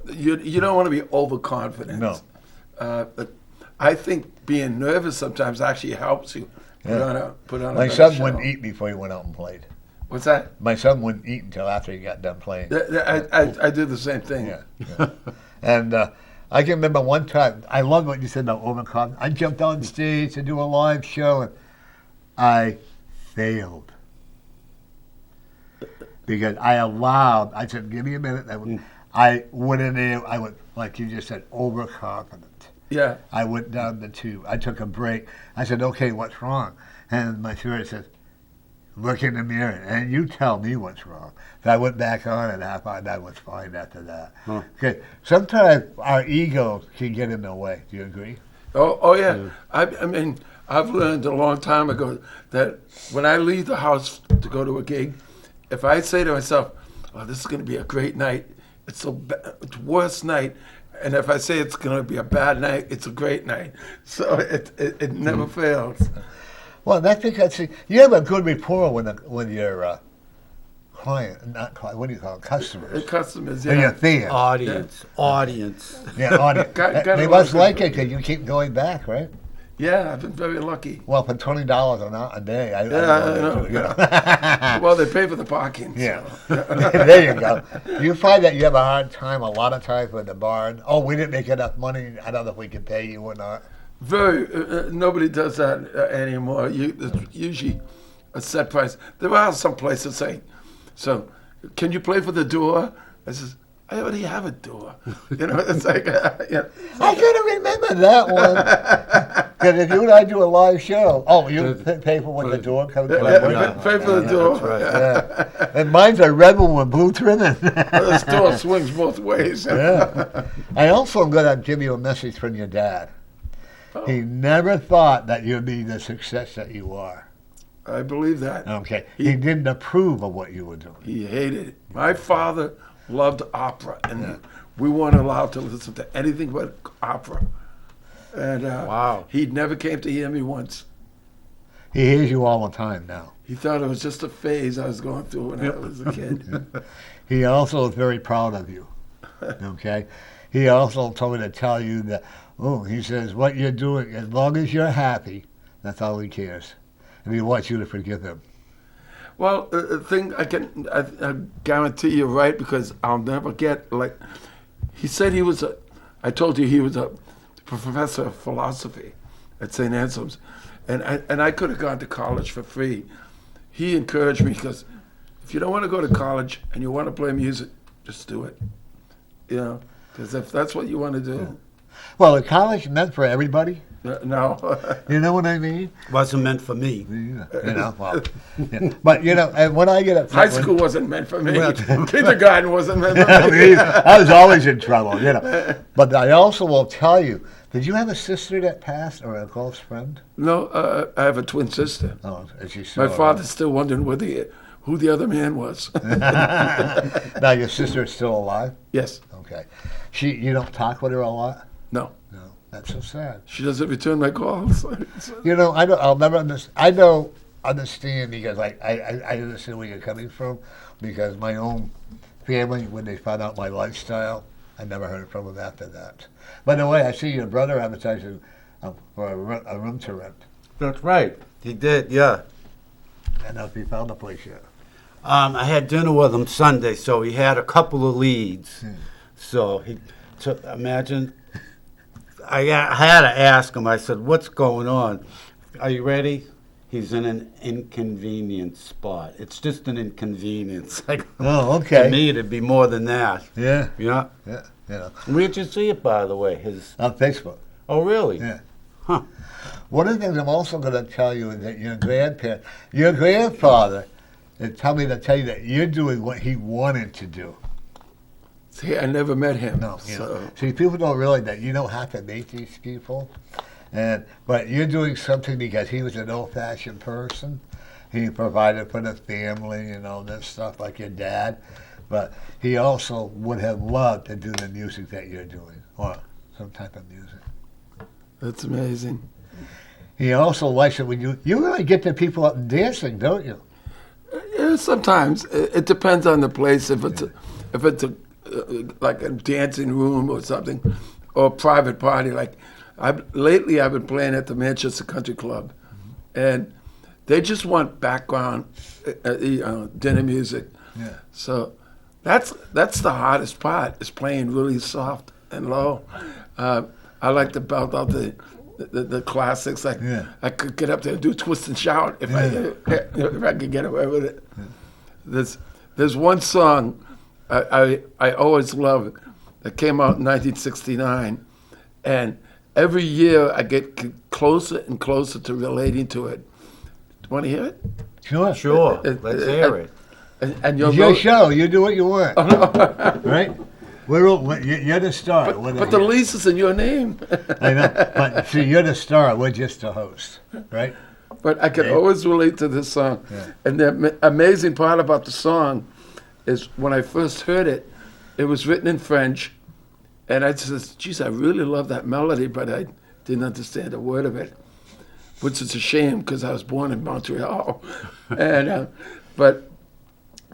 You don't want to be overconfident. No. But I think being nervous sometimes actually helps you put on a My better son show. wouldn't eat before he went out and played. What's that? My son wouldn't eat until after he got done playing. I do the same thing. Yeah. And I can remember one time, I love what you said about overconfidence. I jumped on stage to do a live show, and I failed. Because I said, give me a minute. I went in there, I went, like you just said, overconfident. Yeah. I went down the tube. I took a break. I said, okay, what's wrong? And my spirit said, look in the mirror, and you tell me what's wrong. If I went back on and I found I was fine after that. Okay. Sometimes our ego can get in the way. Do you agree? Oh yeah. I mean, I've learned a long time ago that when I leave the house to go to a gig, if I say to myself, "Oh, this is going to be a great night," it's the worst night. And if I say it's going to be a bad night, it's a great night. So it never fails. Well, that's because you have a good rapport with your client, not client. What do you call it? Customers. The customers, And your yeah. fans. Audience. Yeah, audience. Got They a must lot like of- it because you keep going back, right? Yeah, I've been very lucky. Well, for $20 a day, I I know. know. Too, you know. Well, they pay for the parking. Yeah. So. There you go. You find that you have a hard time a lot of times with the barn. Oh, we didn't make enough money. I don't know if we can pay you or not. Very. Nobody does that anymore. It's usually a set price. There are some places saying, "So, can you play for the door?" I says, "I already have a door." You know, it's like, yeah. I couldn't remember that one. Because if you and I do a live show, you pay for when the door comes. Pay for the door. That's right. Yeah. And mine's a red one with blue trimming. This door swings both ways. Yeah. I also am going to give you a message from your dad. Oh. He never thought that you'd be the success that you are. I believe that. Okay. He didn't approve of what you were doing. He hated it. My father loved opera, and we weren't allowed to listen to anything but opera. And Wow. he never came to hear me once. He hears you all the time now. He thought it was just a phase I was going through when I was a kid. He also is very proud of you. Okay? He also told me to tell you that, he says, what you're doing, as long as you're happy, that's all he cares. And he wants you to forgive him. Well, the thing I guarantee you're right, because I'll never get, like, he said I told you he was a professor of philosophy at St. Anselm's, and I could have gone to college for free. He encouraged me because if you don't want to go to college and you want to play music, just do it. You know, because if that's what you want to do, Well, the college meant for everybody. no. You know what I mean? Wasn't meant for me. But, and when I get upset... High school wasn't meant for me. Kindergarten wasn't meant for I me. mean, I was always in trouble, But I also will tell you, did you have a sister that passed or a close friend? No, I have a twin sister. Oh, is she My still father's still wondering who the other man was. alive? Now, your sister is still alive? Yes. Okay. You don't talk with her a lot? No. No. That's so sad. She doesn't return my calls. I'll never understand. I don't understand because I understand where you're coming from because my own family, when they found out my lifestyle, I never heard from them after that. By the way, I see your brother advertising for a room to rent. That's right. He did, yeah. I don't know if he found a place yet. I had dinner with him Sunday, so he had a couple of leads. So he took, imagine, I had to ask him, I said, what's going on? Are you ready? He's in an inconvenient spot. It's just an inconvenience. Oh, okay. To me, it'd be more than that. Yeah. Yeah. Yeah. Where'd you see it, by the way? On Facebook. Oh, really? Yeah. Huh. One of the things I'm also going to tell you is that your grandfather, tell me to tell you that you're doing what he wanted to do. See, I never met him. No, so. See, people don't realize that you don't have to meet these people, but you're doing something because he was an old-fashioned person. He provided for the family and all this stuff like your dad, but he also would have loved to do the music that you're doing, or some type of music. That's amazing. He also likes it when you really get the people up and dancing, don't you? Yeah, sometimes it depends on the place. If it's like a dancing room or something, or a private party. Like lately, I've been playing at the Manchester Country Club, and they just want background, dinner music. Yeah. So that's the hardest part, is playing really soft and low. I like to belt out the classics. Like I could get up there and do Twist and Shout if I could get away with it. Yeah. There's one song I always love that came out in 1969, and every year I get closer and closer to relating to it. Do you want to hear it? Sure. Sure. Let's hear it. And your It's your mo- show. You do what you want. Right? You're the star. but the lease is in your name. I know. But see, you're the star. We're just the host. Right? But I can Yeah. always relate to this song. Yeah. And the amazing part about the song is when I first heard it, it was written in French. And I said, geez, I really love that melody, but I didn't understand a word of it, which is a shame because I was born in Montreal. And but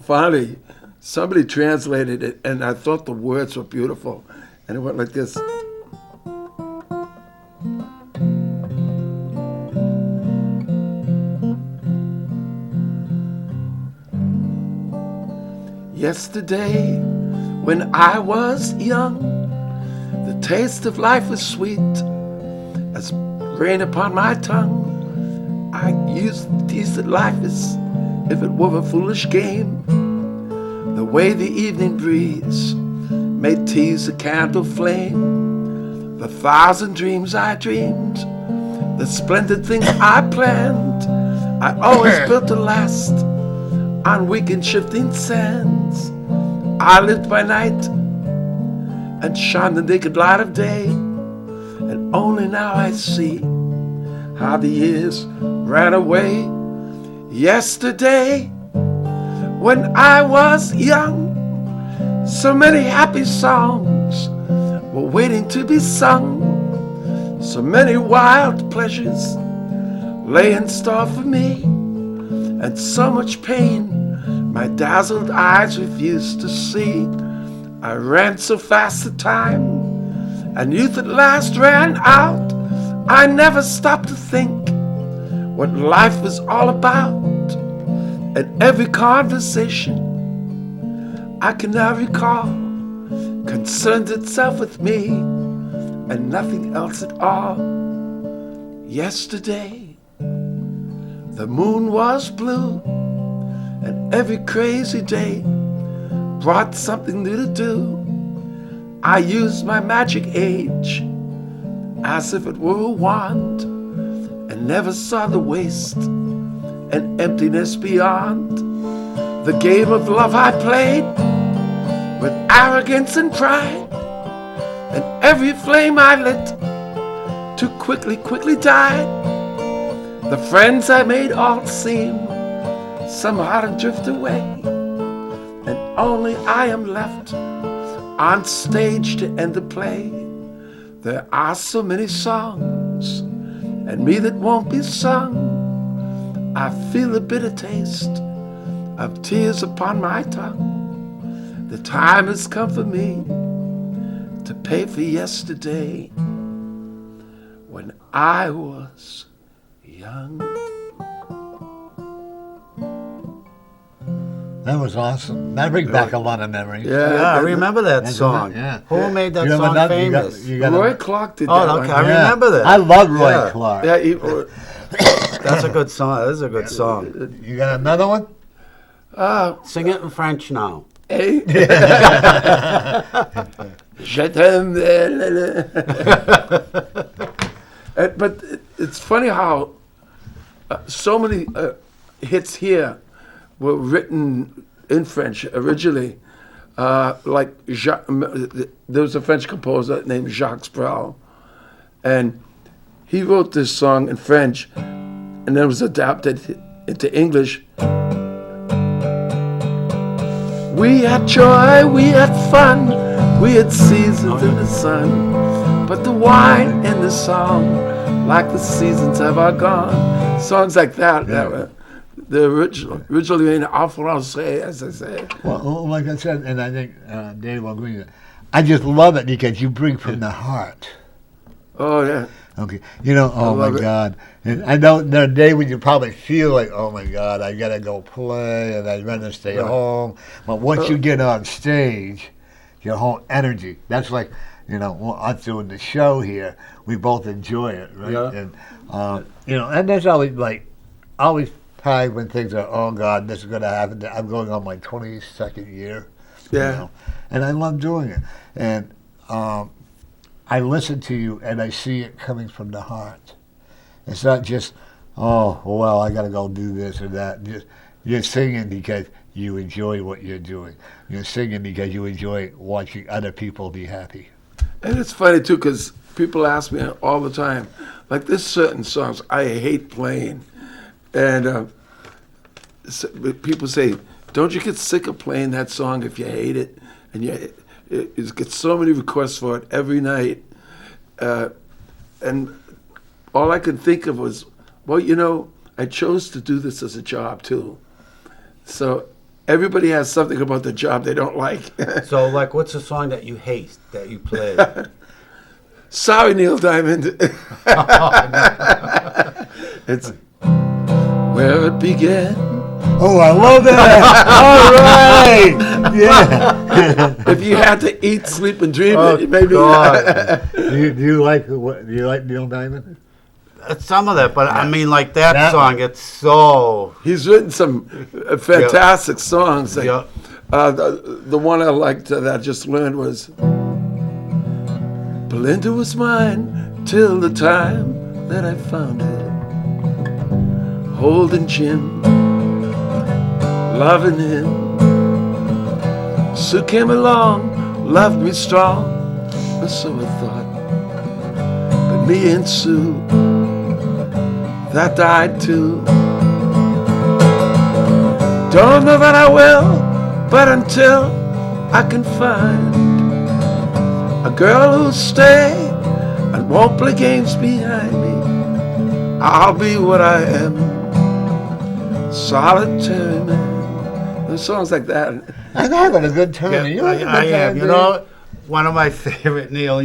finally, somebody translated it, and I thought the words were beautiful. And it went like this. Yesterday, when I was young, the taste of life was sweet as rain upon my tongue. I used to tease that life as if it were a foolish game. The way the evening breeze may tease a candle flame. The thousand dreams I dreamed, the splendid things I planned, I always built to last on weak and shifting sands. I lived by night and shone the naked light of day, and only now I see how the years ran away. Yesterday, when I was young, so many happy songs were waiting to be sung. So many wild pleasures lay in store for me, and so much pain my dazzled eyes refused to see. I ran so fast the time, and youth at last ran out. I never stopped to think what life was all about, and every conversation I can now recall concerned itself with me and nothing else at all. Yesterday, the moon was blue, and every crazy day brought something new to do. I used my magic age as if it were a wand, and never saw the waste and emptiness beyond. The game of love I played with arrogance and pride, and every flame I lit too quickly died. The friends I made all seem somehow to drift away, and only I am left on stage to end the play. There are so many songs, and me that won't be sung. I feel a bitter taste of tears upon my tongue. The time has come for me to pay for yesterday when I was young. That was awesome. That brings back a lot of memories. Yeah, I remember that That's song. right, yeah. Who made that You remember song that? famous? You got Roy Clark did that Oh, one. okay, I remember that. I love Roy Yeah. Clark. Yeah, That's a good song. That is a good song. You got another one? Sing it in French now. hey. Je t'aime. But it's funny how so many hits here were written in French originally. Like there was a French composer named Jacques Brel, and he wrote this song in French, and then it was adapted into English. We had joy, we had fun, we had seasons in the sun, but the wine and the song, like the seasons have all gone. Songs like that, that were the originally in en français, as I say. Well, like I said, and I think Dave will agree with that. I just love it because you bring from the heart. Oh yeah. Okay, you know, oh my love it. God. And I know there are days when you probably feel like, oh my God, I gotta go play and I'd rather stay home. But once you get on stage, your whole energy, that's like, you know, us doing the show here, we both enjoy it, right? Yeah. And, you know, and there's always times when things are, oh God, this is gonna happen. I'm going on my 22nd year. Yeah. You know, and I love doing it. And, I listen to you and I see it coming from the heart. It's not just, oh, well, I got to go do this or that. You're singing because you enjoy what you're doing. You're singing because you enjoy watching other people be happy. And it's funny, too, because people ask me all the time, like, there's certain songs I hate playing. And people say, don't you get sick of playing that song if you hate it? And you get so many requests for it every night. And all I could think of was, well, I chose to do this as a job, too. So everybody has something about the job they don't like. So, like, what's a song that you hate that you play? Sorry, Neil Diamond. It's where it began. Oh, I love that! All right! Yeah. If you had to eat, sleep, and dream, maybe. God. do you like Neil Diamond? Some of that, but I mean, like that song, it's so. He's written some fantastic songs. Like, Yeah. The one I liked that I just learned was Belinda was mine till the time that I found her, holding Jim, loving him. Sue came along, loved me strong, or so I thought. But me and Sue, that died too. Don't know that I will, but until I can find a girl who'll stay and won't play games behind me, I'll be what I am, solitary man. There's songs like that. I'm having a good time. Yeah, I am. You know, one of my favorite Neil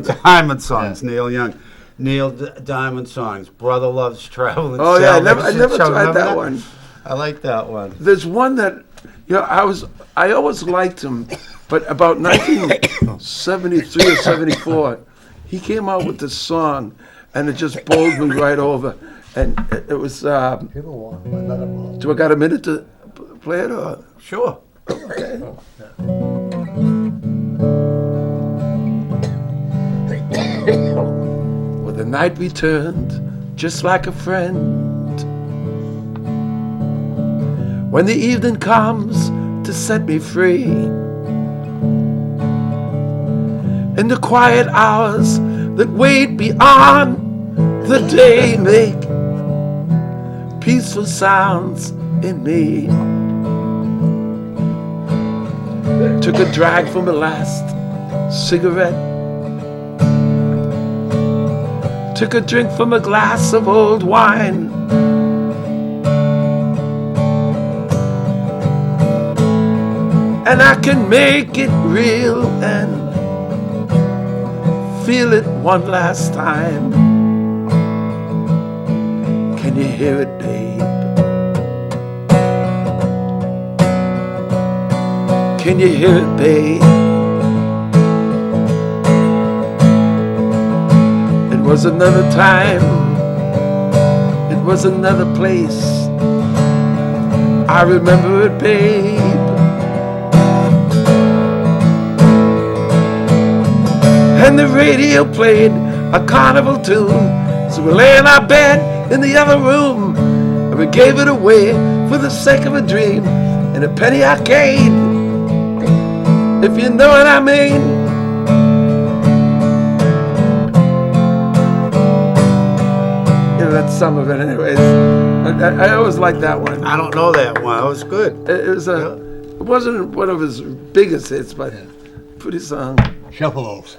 Diamond songs. Yeah. Neil Young. Neil Diamond songs. Brother Loves Traveling. Oh yeah, I never tried that one. I like that one. There's one that I always liked him, but about 1973 or 74, he came out with this song, and it just bowled me right over. And it was. Do I got a minute to play it or? Sure. Okay. Well, the night returned just like a friend. When the evening comes to set me free, in the quiet hours that wait beyond the day, make peaceful sounds in me. Took a drag from the last cigarette, took a drink from a glass of old wine, and I can make it real and feel it one last time. Can you hear it, babe? Can you hear it, babe? It was another time, it was another place. I remember it, babe. And the radio played a carnival tune, so we lay in our bed in the other room, and we gave it away for the sake of a dream in a penny arcade, if you know what I mean. Yeah, that's some of it anyways. I always liked that one. I don't know that one. It was good. It wasn't one of his biggest hits, but pretty song. Shuffle Oaks.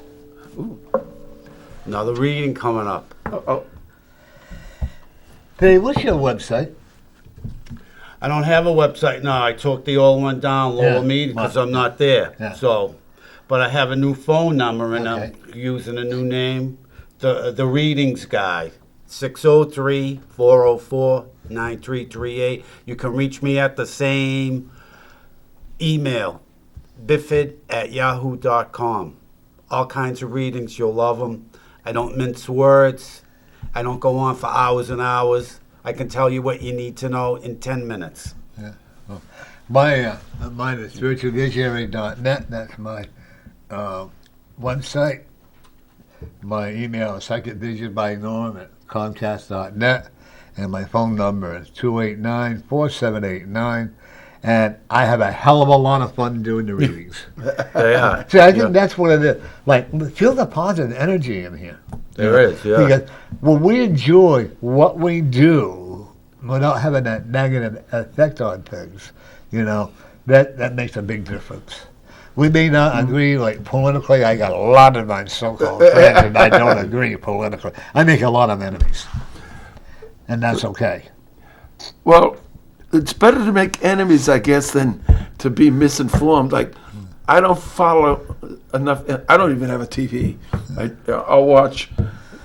Another reading coming up. Oh. Dave, what's your website? I don't have a website now. I took the old one down, Lower Mead, because I'm not there. Yeah. So, but I have a new phone number, and Okay. I'm using a new name. The readings guy, 603-404-9338. You can reach me at the same email, biffid@yahoo.com. All kinds of readings. You'll love them. I don't mince words. I don't go on for hours and hours. I can tell you what you need to know in 10 minutes. Yeah. Well, mine is spiritualvisionary.net. That's my website. My email is secondvisionbynorm at Comcast.net, and my phone number is 289-4789. And I have a hell of a lot of fun doing the readings. Yeah. See, I think that's what it is. Like, feel the positive energy in here. There is, yeah. Because when we enjoy what we do without having that negative effect on things, that makes a big difference. We may not agree, like, politically. I got a lot of my so-called friends, and I don't agree politically. I make a lot of enemies, and that's okay. Well, it's better to make enemies, I guess, than to be misinformed. Like, I don't follow enough. I don't even have a TV. I'll watch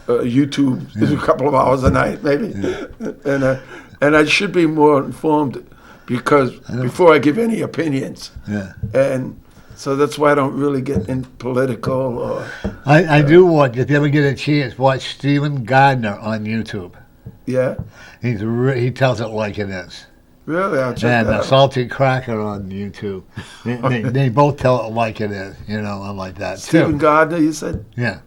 YouTube a couple of hours a night, maybe, and I should be more informed because before I give any opinions. Yeah. And so that's why I don't really get in political or. I do watch. If you ever get a chance, watch Stephen Gardner on YouTube. Yeah. He tells it like it is. Really, I'll check And that the out. Salty Cracker on YouTube. They both tell it like it is. I'm like that Stephen too. Gardner, you said? Yeah.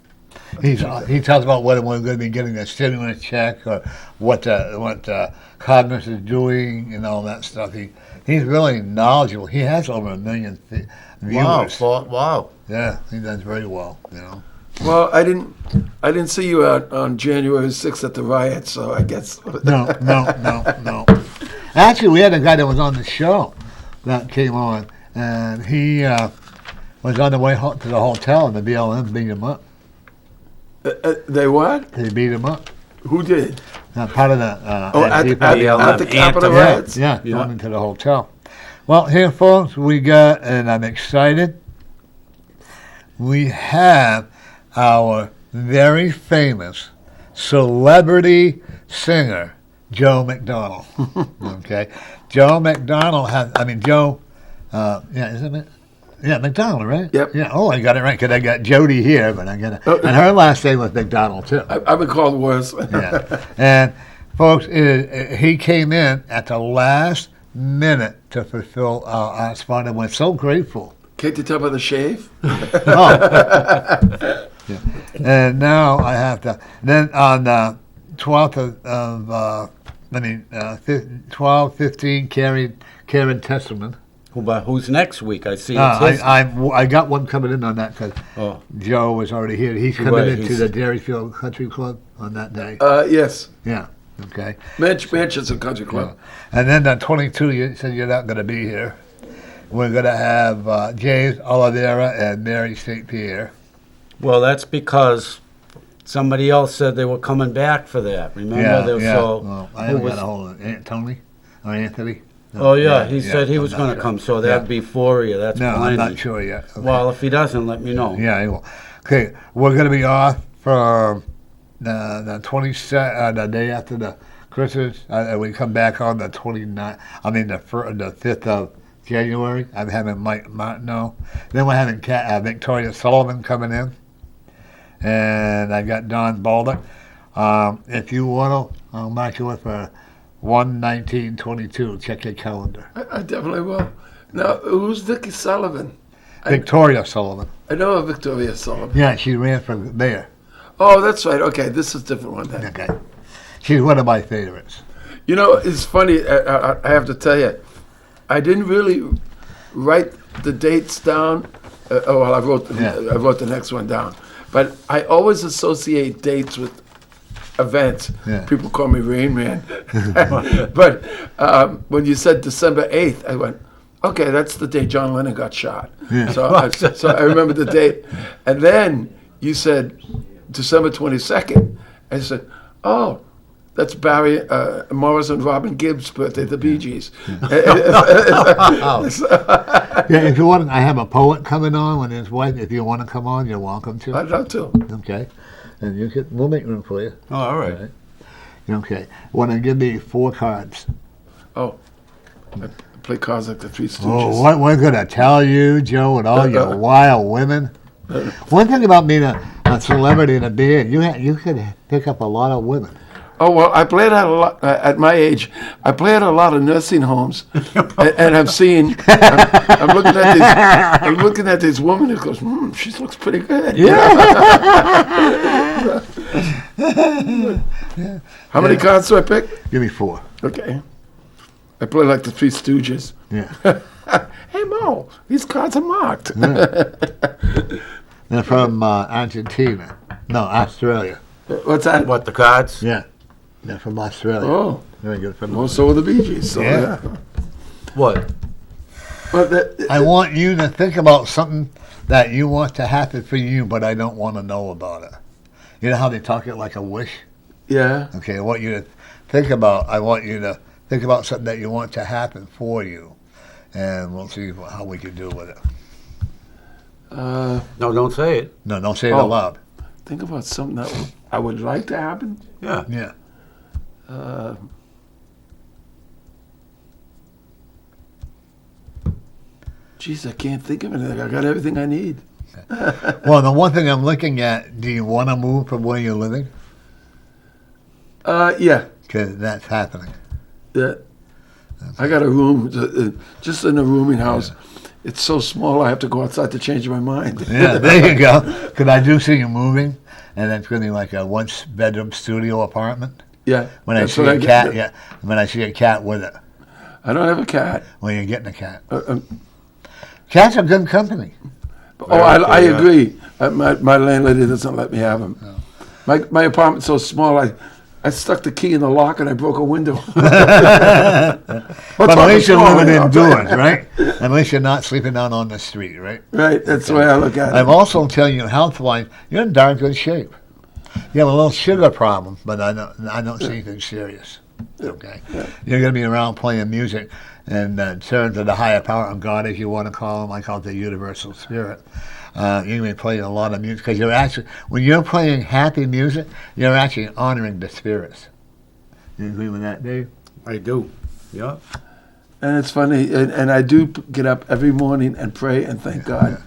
He tells about whether we're going to be getting a stimulus check or what Congress is doing and all that stuff. He's really knowledgeable. He has over 1 million viewers. Wow. Yeah, he does very well. Well, I didn't see you out on January 6th at the riot, so I guess. No. Actually, we had a guy that was on the show that came on, and he was on the way to the hotel, and the BLM beat him up. They what? They beat him up. Who did? Part of the At the BLM Capitol anthem. riots? yeah, going into the hotel. Well, here, folks, we got, and I'm excited. We have our very famous celebrity singer, Joe McDonald. Okay, Joe McDonald isn't it? Yeah, McDonald, right? Yep. Yeah. Oh, I got it right because I got Jody here, but I got it. And her last name was McDonald too. I've been called worse. Yeah. And folks, he came in at the last minute to fulfill our spot, and we're so grateful. Can't you tell by the shave? Oh. Yeah. And now I have to. Then on the 12th of 12/15, Karen Tesselman. Who's next week? I see. I got one coming in on that because Oh. Joe was already here. He's coming Right, into the Dairyfield Country Club on that day. Yes. Yeah. Okay. Manchester Country Club. And then on 22, you said you're not going to be here. We're going to have James Oliveira and Mary St. Pierre. Well, that's because somebody else said they were coming back for that. Remember? Well, I haven't got a hold of Tony or Anthony. Oh, yeah. He said he I'm was not going to sure. come, so that'd be 4 of you. That's No, plenty. I'm not sure yet. Okay. Well, if he doesn't, let me know. Yeah, he will. Okay, we're going to be off from the 22nd, the day after the Christmas. We come back on the 29th. The 5th of January. I'm having Mike Martineau. Then we're having Victoria Sullivan coming in. And I got Don Baldock. If you want to, I'll mark you in for 1/19/22. Check your calendar. I definitely will. Now, who's Vicky Sullivan? Victoria Sullivan. I know of Victoria Sullivan. Yeah, she ran for mayor. Oh, that's right. Okay, this is a different one then. Okay. She's one of my favorites. You know, it's funny. I have to tell you, I didn't really write the dates down. I wrote the next one down. But I always associate dates with events. Yeah. People call me Rain Man. But when you said December 8th, I went, okay, that's the day John Lennon got shot. Yeah. So I remember the date. And then you said December 22nd. I said, oh, that's Barry Morris and Robin Gibbs' birthday, the Bee Gees. Yeah, if you want, I have a poet coming on with his wife. If you want to come on, you're welcome to. I'd love to. Okay, and we'll make room for you. Oh, all right. Okay, want to give me 4 cards? Oh, I play cards like the Three Stooges. Oh, what we're gonna tell you, Joe, and all your wild women. One thing about being a celebrity in a band, you could pick up a lot of women. Oh, well, I played at a lot, at my age, I played at a lot of nursing homes, and I'm seeing, I'm looking at this woman who goes, she looks pretty good. Yeah. How many cards do I pick? Give me 4. Okay. I play like the Three Stooges. Yeah. Hey, Mo, these cards are marked. They're from Argentina. No, Australia. What's that? What, the cards? Yeah. They're from Australia. Oh, Very good. From well, so are the Bee Gees. So, Yeah. What? But I want you to think about something that you want to happen for you, but I don't want to know about it. You know how they talk it like a wish? yeah. Okay, I want you to think about something that you want to happen for you, and we'll see how we can do with it. No, don't say it. No, don't say it out loud. Think about something that I would like to happen. Yeah. Yeah. Geez, I can't think of anything. I got everything I need. Well, the one thing I'm looking at, do you want to move from where you're living? Yeah. Because that's happening. Yeah. I got a room, just in a rooming house. It's so small, I have to go outside to change my mind. Yeah, there you go. Because I do see you moving, and it's going to be like a one-bedroom studio apartment. Yeah. When I that's see what a cat, yeah. When I see a cat with it. I don't have a cat. When you're getting a cat. Cats are good company. I agree. My landlady doesn't let me have them. No. My apartment's so small, I stuck the key in the lock and I broke a window. But at least you're living indoors, right? At least you're not sleeping out on the street, right? Right, that's the way I look at it. I'm also telling you, health-wise, you're in darn good shape. You have a little sugar problem, but I don't see anything serious. Okay, you're going to be around playing music and turn to the higher power of God, as you want to call him. I call it the universal spirit. You're going to be playing a lot of music because you're actually, when you're playing happy music, you're actually honoring the spirits. You agree with that, Dave? I do. Yeah. And it's funny, and I do get up every morning and pray and thank God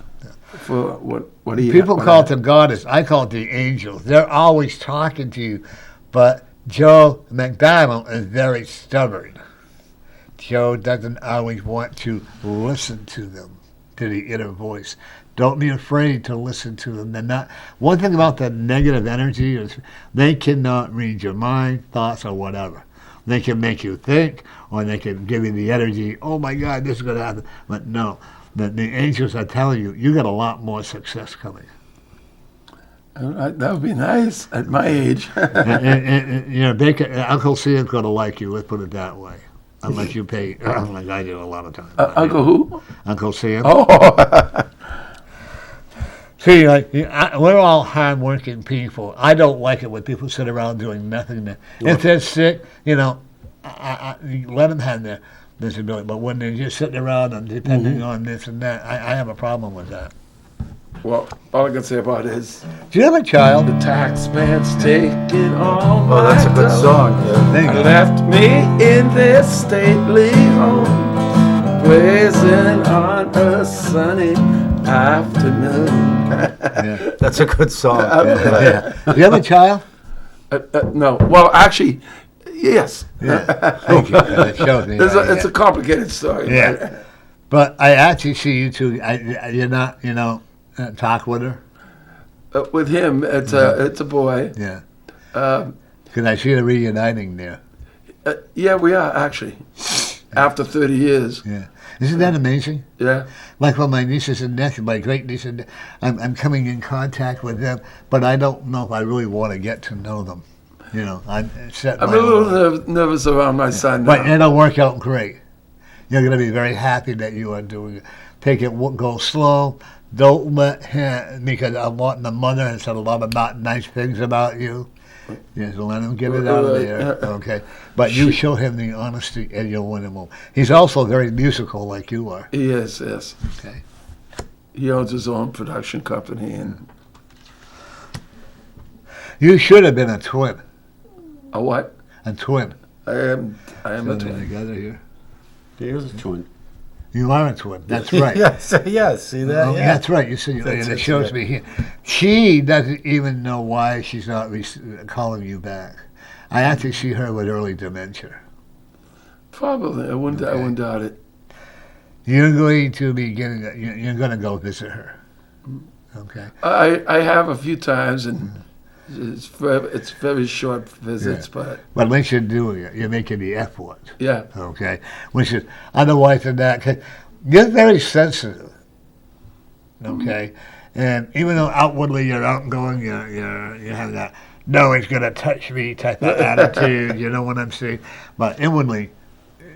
for what he. People call it the goddess. I call it the angels. They're always talking to you, but Joe McDonald is very stubborn. Joe doesn't always want to listen to them, to the inner voice. Don't be afraid to listen to them. They're not. One thing about the negative energy is they cannot read your mind, thoughts, or whatever. They can make you think, or they can give you the energy. Oh my God, this is going to happen. But no, the angels are telling you, you got a lot more success coming. That would be nice at my age. and you know, Uncle Sam's going to like you. Let's put it that way. Unless you pay, like I do a lot of times. Uncle who? Uncle Sam. Oh. See, we're all hard-working people. I don't like it when people sit around doing nothing. If they're sick, you know, I let them have their disability. But when they're just sitting around and depending on this and that, I have a problem with that. Well, all I can say about it is Do you have a child? the tax man's taking all my Oh, that's a good dough. song. Yeah. There you go. Left me in this stately home, blazing on a sunny afternoon. Yeah. That's a good song. Yeah. Do you have a child? No, well, actually, yes. Yeah. Thank you. It shows me. It's a complicated story. Yeah. But I actually see you two. You're not, talk with her. With him, it's a boy. Yeah. Um, Because I see the reuniting there. Yeah, we are actually. After 30 years. Yeah. Isn't that amazing? Yeah. Like when my nieces and nephews, my great nieces, and I'm coming in contact with them, but I don't know if I really want to get to know them. I'm a little nervous around my son now. But it'll work out great. You're going to be very happy that you are doing it. Take it, go slow. Don't let him, because I'm wanting the mother and said a lot of not nice things about you. Just let him get it out of there, okay? But you show him the honesty and you'll win him over. He's also very musical like you are. He is, yes. Okay. He owns his own production company. And You should have been a twin. a what? A twin. I am So a they're twin. together here. He is a twin. You are a twin. That's right. Yes, yes. See that? Oh, Yeah. that's right. You said That's and it it, shows yeah. me here. She doesn't even know why she's not calling you back. I actually see her with early dementia. Probably. I wouldn't doubt it. You're going to be you're going to go visit her. Okay. I have a few times, and It's very short visits, but But at least you're doing it. You're making the effort. yeah. Okay, which is otherwise than that, 'cause you're very sensitive. Okay, and even though outwardly you're outgoing, you have that no one's gonna touch me type of attitude. You know what I'm saying? But inwardly,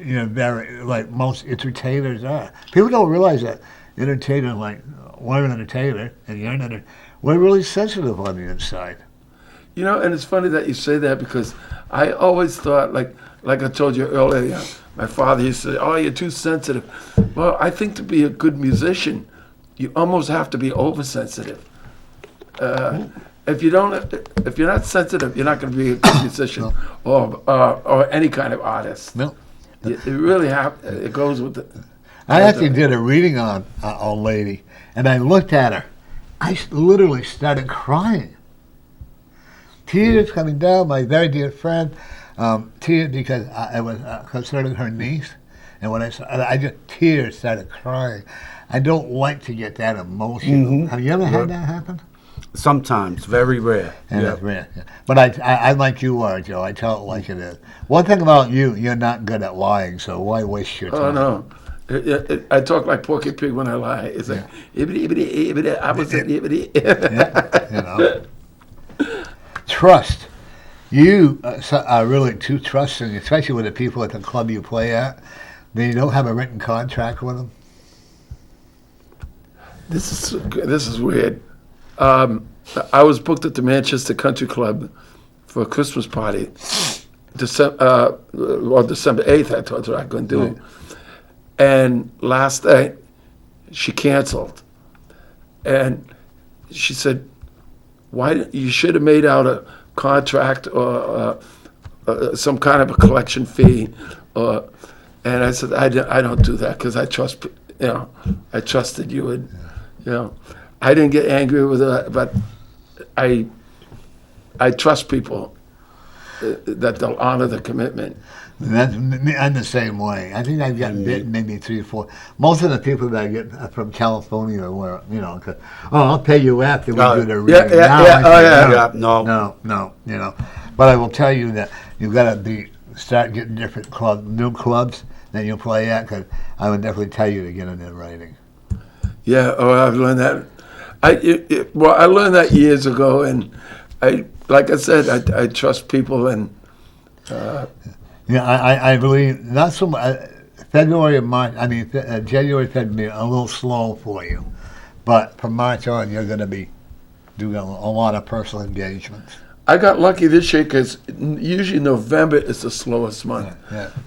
you're very like most entertainers are. People don't realize that entertainers, like we're an entertainer and you're an entertainer, we're really sensitive on the inside. You know, and it's funny that you say that because I always thought, like I told you earlier, my father used to say, "Oh, you're too sensitive." Well, I think to be a good musician, you almost have to be oversensitive. If you're not sensitive, you're not going to be a good musician or any kind of artist. No, It really it goes with the. I actually did a reading on an old lady, and I looked at her. I literally started crying. Tears coming down, my very dear friend. Tears because I was concerning her niece. And when I saw, I just tears started crying. I don't like to get that emotional. Have you ever had that happen? Sometimes, very rare. And it's rare. Yeah. But I like you are, Joe. I tell it like it is. One thing about you, you're not good at lying, so why waste your time? Oh no, I talk like Porky Pig when I lie. It's like I was Yeah, you know. Trust. You are really too trusting, especially with the people at the club you play at. Then you don't have a written contract with them. This is weird. I was booked at the Manchester Country Club for a Christmas party. December 8th, I told her I couldn't do. And last night, she canceled. And she said, "Why? You should have made out a contract or some kind of a collection fee." And I said, I don't do that because I trust, I trusted you. And, I didn't get angry with her, but I trust people that they'll honor the commitment. I'm the same way. I think I've gotten bitten maybe 3 or 4. Most of the people that I get are from California, where I'll pay you after we do the reading. No. But I will tell you that you've got to start getting different new clubs that you play at. Because I would definitely tell you to get in there writing. Yeah, I've learned that. I learned that years ago, and like I said, I trust people and. I believe not so much. February and March. I mean, January, February, a little slow for you, but from March on, you're going to be doing a lot of personal engagements. I got lucky this year because usually November is the slowest month,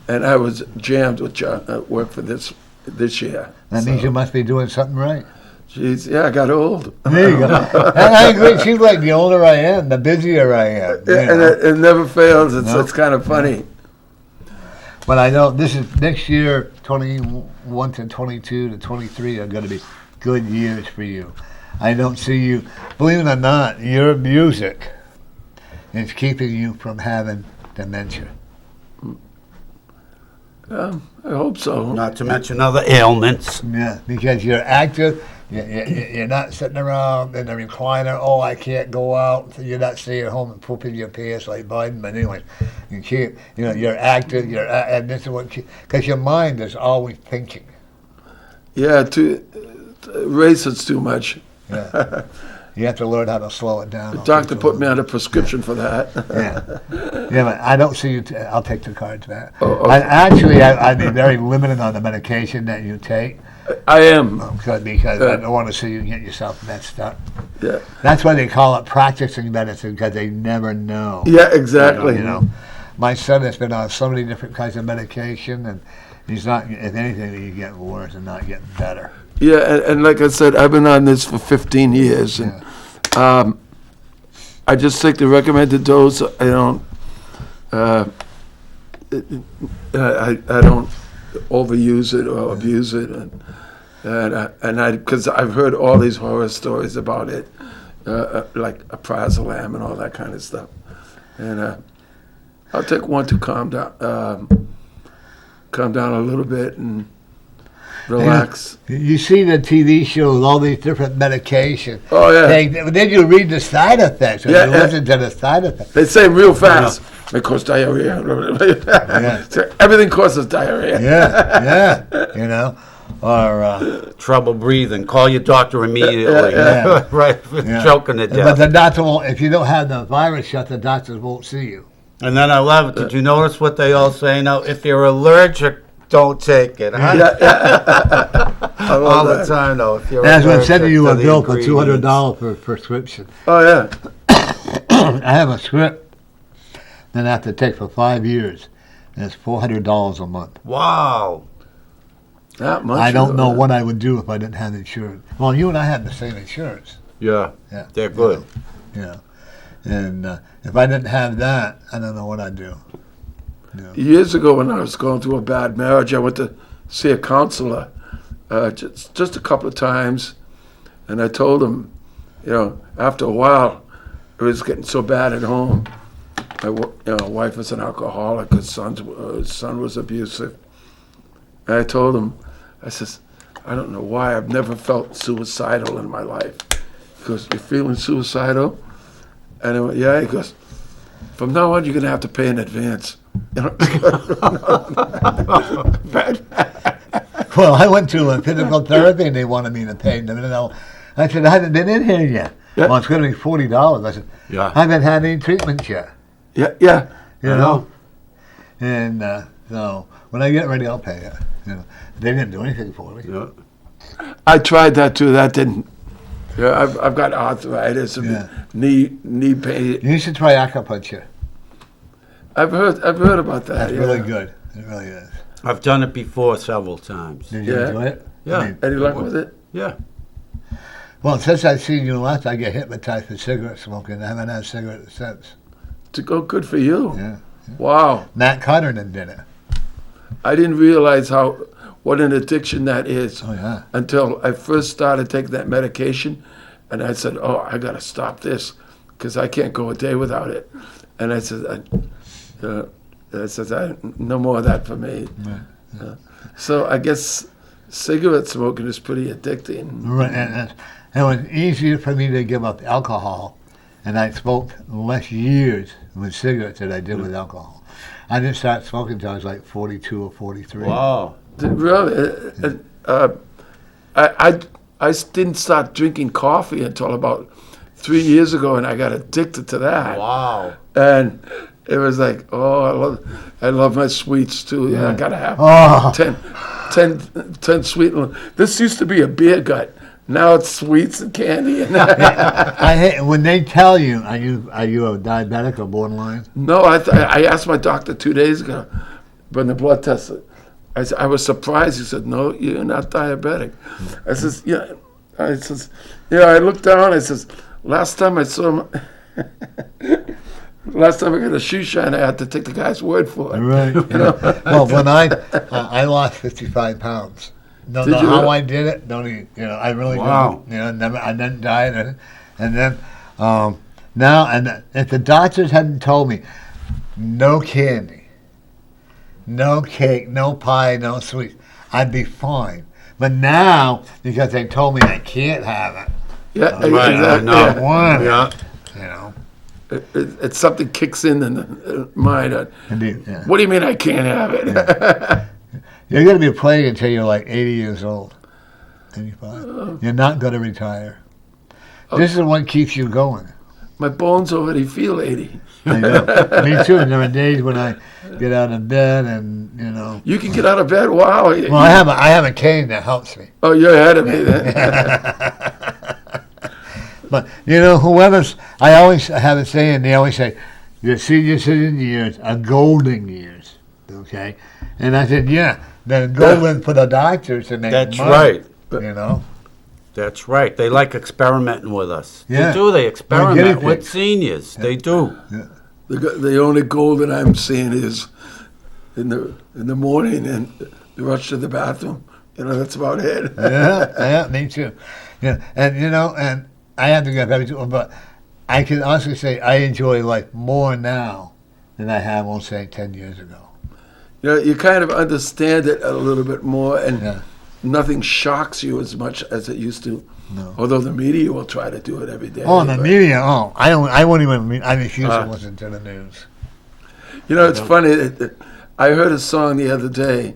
and I was jammed with work for this year. That means you must be doing something right. Jeez, yeah, I got old. There you go. I agree. It seems like the older I am, the busier I am. And it never fails. It's kind of funny. But I know this is next year, 21 to 22 to 23 are going to be good years for you. I don't see you, believe it or not, your music is keeping you from having dementia. I hope so. Not to mention other ailments. Yeah, because you're active. You're not sitting around in the recliner. Oh, I can't go out. You're not staying home and pooping your pants like Biden. But anyway, you keep. You're active. And this is what because your mind is always thinking. Yeah, races too much. Yeah, you have to learn how to slow it down. The doctor put me on a prescription for that. Yeah, but I don't see you. I'll take the cards back. Oh, okay. I'd be very limited on the medication that you take. I am. Because I don't want to see you get yourself messed up. Yeah. That's why they call it practicing medicine, because they never know. Yeah, exactly. My son has been on so many different kinds of medication, and he's not, if anything, he's getting worse and not getting better. Yeah, and like I said, I've been on this for 15 years, and I just take the recommended dose. I don't, I don't overuse it or abuse it, and because I've heard all these horror stories about it, like aprazolam and all that kind of stuff, and I'll take one to calm down a little bit, and relax. You see the TV shows, all these different medications. Oh, yeah. Then you read the side effects, or Yeah, you yeah. listen to the side effects. They say real fast. It causes diarrhea. So everything causes diarrhea. Yeah, you know, or Trouble breathing. Call your doctor immediately. Yeah. Right, yeah. choking to But death. the doctor won't. If you don't have the virus shot, the doctors won't see you. And then I love it. Did you notice what they all say now? If you're allergic, don't take it. Huh? I love All the that. time, though. If you're That's what allergic sending you to a the bill for ingredients. $200 for a prescription. Oh, yeah. I have a script that I have to take for 5 years, and it's $400 a month. Wow. That much. I don't know what I would do if I didn't have insurance. Well, you and I had the same insurance. Yeah. Yeah, They're good. Yeah, and if I didn't have that, I don't know what I'd do. Years ago, when I was going through a bad marriage, I went to see a counselor just a couple of times, and I told him, after a while, it was getting so bad at home. My wife was an alcoholic. His son was abusive. And I told him, I says, I don't know why I've never felt suicidal in my life. He goes, you're feeling suicidal? And I went, yeah. He goes, from now on, you're going to have to pay in advance. Well, I went to a physical therapy, and they wanted me to pay them. I said, I haven't been in here yet. Yeah. Well, it's going to be $40. I said, Yeah. I haven't had any treatment yet. Yeah. You know? And so when I get ready, I'll pay it. They didn't do anything for me. Yeah. I tried that too. That didn't. Yeah, I've got arthritis and Yeah. knee pain. You should try acupuncture. I've heard about that. That's yeah. really good. It really is. I've done it before several times. Did you Yeah. enjoy it? Yeah. I mean, Any luck with it? Yeah. well, since I've seen you last, I get hypnotized for cigarette smoking. I haven't had a cigarette since. To go good for you. Yeah. Wow. Matt Cotterman did it. I didn't realize what an addiction that is Oh, yeah. until I first started taking that medication, and I said, "Oh, I got to stop this because I can't go a day without it." And I said, "No more of that for me." So I guess cigarette smoking is pretty addicting. Right, and it was easier for me to give up alcohol, and I smoked less years with cigarettes than I did with alcohol. I didn't start smoking until I was like 42 or 43. Wow. Really, I didn't start drinking coffee until about 3 years ago, and I got addicted to that. Wow. And it was like, oh, I love my sweets too. Yeah, I gotta have Oh. 10 sweet. This used to be a beer gut. Now it's sweets and candy. I hate when they tell you, are you a diabetic or borderline? No, I asked my doctor 2 days ago when the blood test. I was surprised. He said, "No, you're not diabetic." I says, "Yeah." I says, "Yeah." I looked down. I says, "Last time I saw him, last time I got a shoe shine, I had to take the guy's word for it." Right. Well, when I lost 55 pounds. Don't Did know you how really? I did it. Don't even, I really Wow. didn't. I didn't diet, and then now, and if the doctors hadn't told me, no candy, no cake, no pie, no sweets, I'd be fine. But now, because they told me I can't have it, Yeah, Right, I exactly. know. I want Yeah. it. It's something kicks in the mind. Indeed, yeah. What do you mean I can't have it? You're going to be playing until you're like 80 years old, 85. You're not going to retire. This is what keeps you going. My bones already feel 80. I know. Me too. And there are days when I get out of bed and, You can get out of bed. Wow. Well, I have a cane that helps me. Oh, you're ahead of me then. But, whoever's, I always have a saying, they always say, your senior citizen years are golden years, okay? And I said, yeah, they're golden for the doctors to make That's money, right. That's right. They like experimenting with us. Yeah. They do. They guinea experiment with pigs. seniors. They do. The only goal that I'm seeing is in the morning and the rush to the bathroom. That's about it. Yeah, me too. Yeah, and and I have to get back to it, but I can honestly say I enjoy life more now than I have, we'll say, 10 years ago. You kind of understand it a little bit more, and Yeah. nothing shocks you as much as it used to. No. Although the media will try to do it every day. Oh, the but- media. Oh, I won't even. I refuse to listen to the news. You know, it's funny. I heard a song the other day,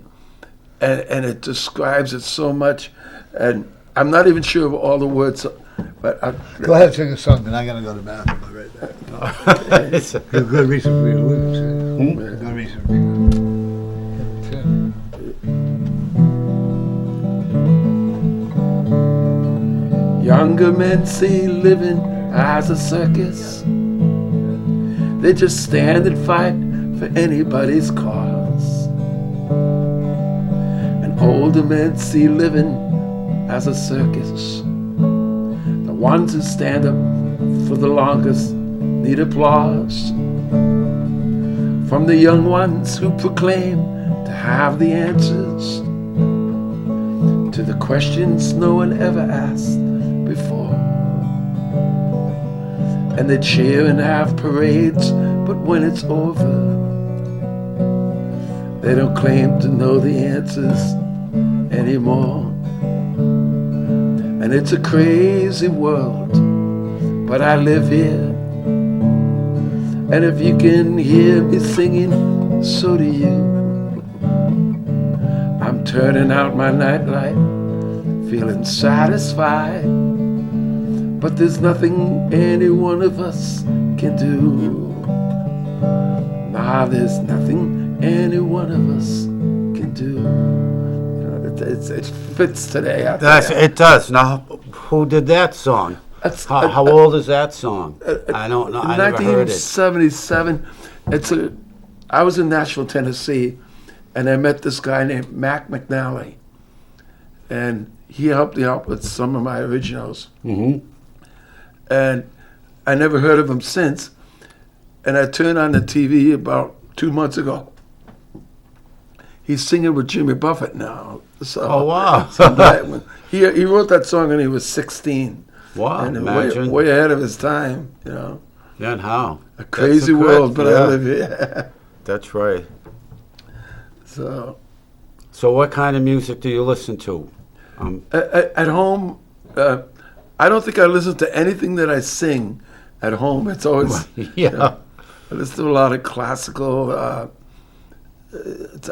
and it describes it so much, and I'm not even sure of all the words, but Go ahead, sing a song, then I gotta go to the bathroom. I'll be right back. It's- Good reason for you to lose. Good reason for you. younger men see living as a circus. They just stand and fight for anybody's cause. And older men see living as a circus. The ones who stand up for the longest need applause from the young ones who proclaim to have the answers to the questions no one ever asked before. And they cheer and have parades, but when it's over, they don't claim to know the answers anymore. And it's a crazy world, but I live here. And if you can hear me singing, so do you. I'm turning out my nightlight, feeling satisfied. But there's nothing any one of us can do. Nah, there's nothing any one of us can do. You know, it fits today. I think. It does. Now, who did that song? That's- How old is that song? I don't know. I never heard it. 1977. I was in Nashville, Tennessee, and I met this guy named Mac McNally, and he helped me out with some of my originals. Mm-hmm. And I never heard of him since. And I turned on the TV about 2 months ago. He's singing with Jimmy Buffett now. So, Oh, wow. he wrote that song when he was 16. Wow, And imagine. way ahead of his time, you know. Then how? A crazy That's world, but I yeah. live here. That's right. So So what kind of music do you listen to? at home, I don't think I listen to anything that I sing at home. It's always Yeah. I listen to a lot of classical. I